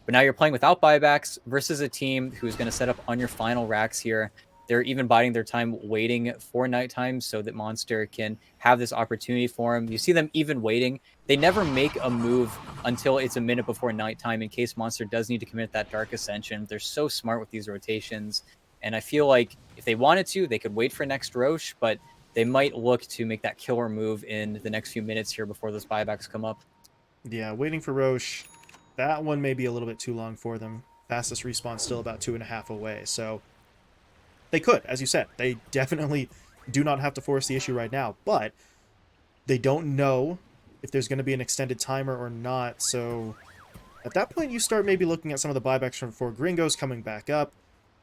But now you're playing without buybacks versus a team who's going to set up on your final racks here. They're even biding their time waiting for nighttime so that Monster can have this opportunity for him. You see them even waiting. They never make a move until it's a minute before nighttime in case Monster does need to commit that Dark Ascension. They're so smart with these rotations. And I feel like if they wanted to, they could wait for next Roche, but they might look to make that killer move in the next few minutes here before those buybacks come up. Yeah, waiting for Roche. That one may be a little bit too long for them. Fastest respawn still about 2.5 away, so they could, as you said. They definitely do not have to force the issue right now, but they don't know if there's going to be an extended timer or not, so at that point you start maybe looking at some of the buybacks from 4 Gringos coming back up.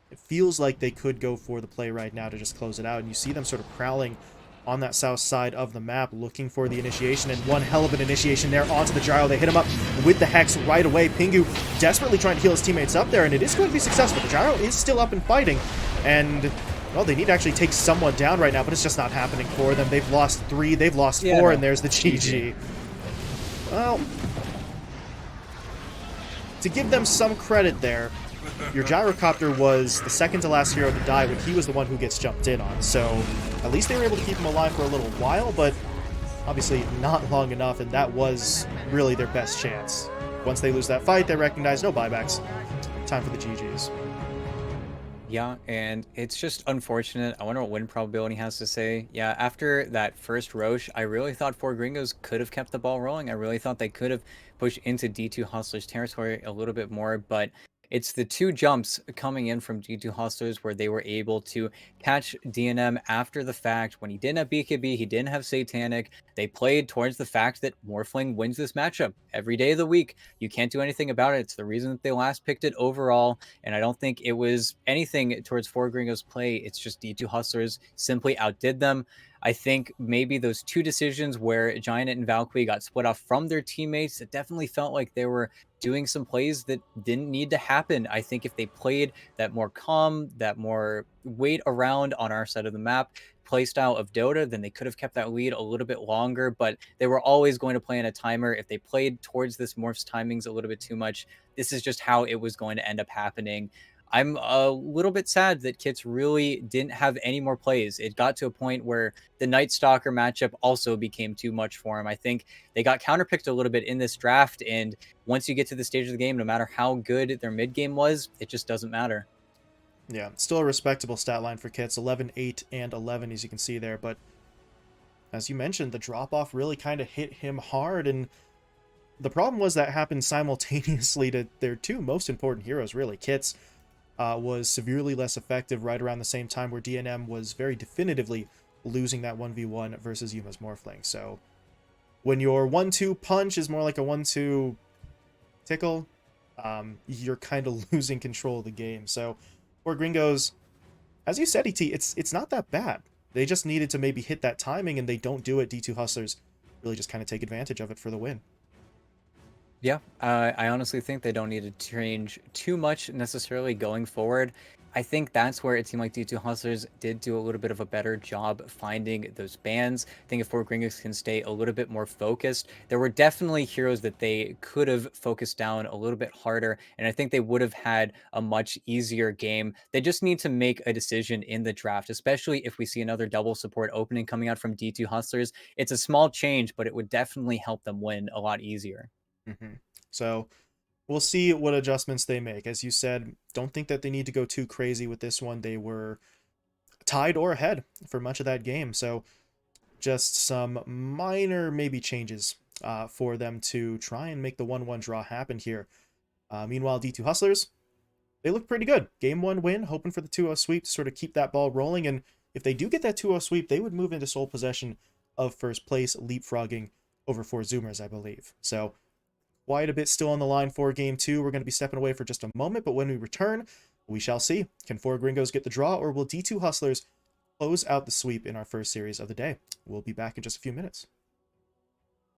It feels like they could go for the play right now to just close it out, and you see them sort of prowling on that south side of the map looking for the initiation, and one hell of an initiation there onto the Gyro. They hit him up with the Hex right away. Pingu desperately trying to heal his teammates up there, and it is going to be successful. The Gyro is still up and fighting, and well, they need to actually take someone down right now, but it's just not happening for them. They've lost 3, they've lost 4, and there's the GG. Well, to give them some credit there, your Gyrocopter was the second to last hero to die when he was the one who gets jumped in on, so at least they were able to keep him alive for a little while, but obviously not long enough, and that was really their best chance. Once they lose that fight, they recognize no buybacks. Time for the GGs. Yeah, and it's just unfortunate. I wonder what win probability has to say. Yeah, after that first Roche, I really thought 4 Gringos could have kept the ball rolling. I really thought they could have pushed into D2 Hustlers territory a little bit more, but it's the 2 jumps coming in from D2 Hustlers where they were able to catch DNM after the fact. When he didn't have BKB, he didn't have Satanic. They played towards the fact that Morphling wins this matchup every day of the week. You can't do anything about it. It's the reason that they last picked it overall, and I don't think it was anything towards 4 Gringos play. It's just D2 Hustlers simply outdid them. I think maybe those 2 decisions where Giant and Valkyrie got split off from their teammates, it definitely felt like they were doing some plays that didn't need to happen. I think if they played that more calm, that more wait around on our side of the map playstyle of Dota, then they could have kept that lead a little bit longer, but they were always going to play in a timer. If they played towards this Morph's timings a little bit too much, this is just how it was going to end up happening. I'm a little bit sad that Kits really didn't have any more plays. It got to a point where the Night Stalker matchup also became too much for him. I think they got counterpicked a little bit in this draft, and once you get to the stage of the game, no matter how good their mid game was, it just doesn't matter. Yeah, still a respectable stat line for Kits, 11, 8, and 11, as you can see there, but as you mentioned, the drop-off really kind of hit him hard, and the problem was that happened simultaneously to their 2 most important heroes, really. Kits was severely less effective right around the same time where DNM was very definitively losing that 1v1 versus Yuma's Morphling. So when your 1-2 punch is more like a 1-2 tickle, you're kind of losing control of the game. So for Gringos, as you said, ET, it's not that bad. They just needed to maybe hit that timing, and they don't do it. D2 Hustlers really just kind of take advantage of it for the win. Yeah, I honestly think they don't need to change too much necessarily going forward. I think that's where a team like D2 Hustlers did do a little bit of a better job finding those bans. I think if Four Gringos can stay a little bit more focused, there were definitely heroes that they could have focused down a little bit harder, and I think they would have had a much easier game. They just need to make a decision in the draft, especially if we see another double support opening coming out from D2 Hustlers. It's a small change, but it would definitely help them win a lot easier. So we'll see what adjustments they make. As you said, don't think that they need to go too crazy with this one. They were tied or ahead for much of that game. So just some minor maybe changes for them to try and make the 1-1 draw happen here. Meanwhile, D2 Hustlers, they look pretty good. Game 1 win, hoping for the 2-0 sweep to sort of keep that ball rolling. And if they do get that 2-0 sweep, they would move into sole possession of first place, leapfrogging over 4 Zoomers, I believe. So quite a bit still on the line for Game 2. We're going to be stepping away for just a moment, but when we return, we shall see. Can 4 Gringos get the draw, or will D2 Hustlers close out the sweep in our first series of the day? We'll be back in just a few minutes.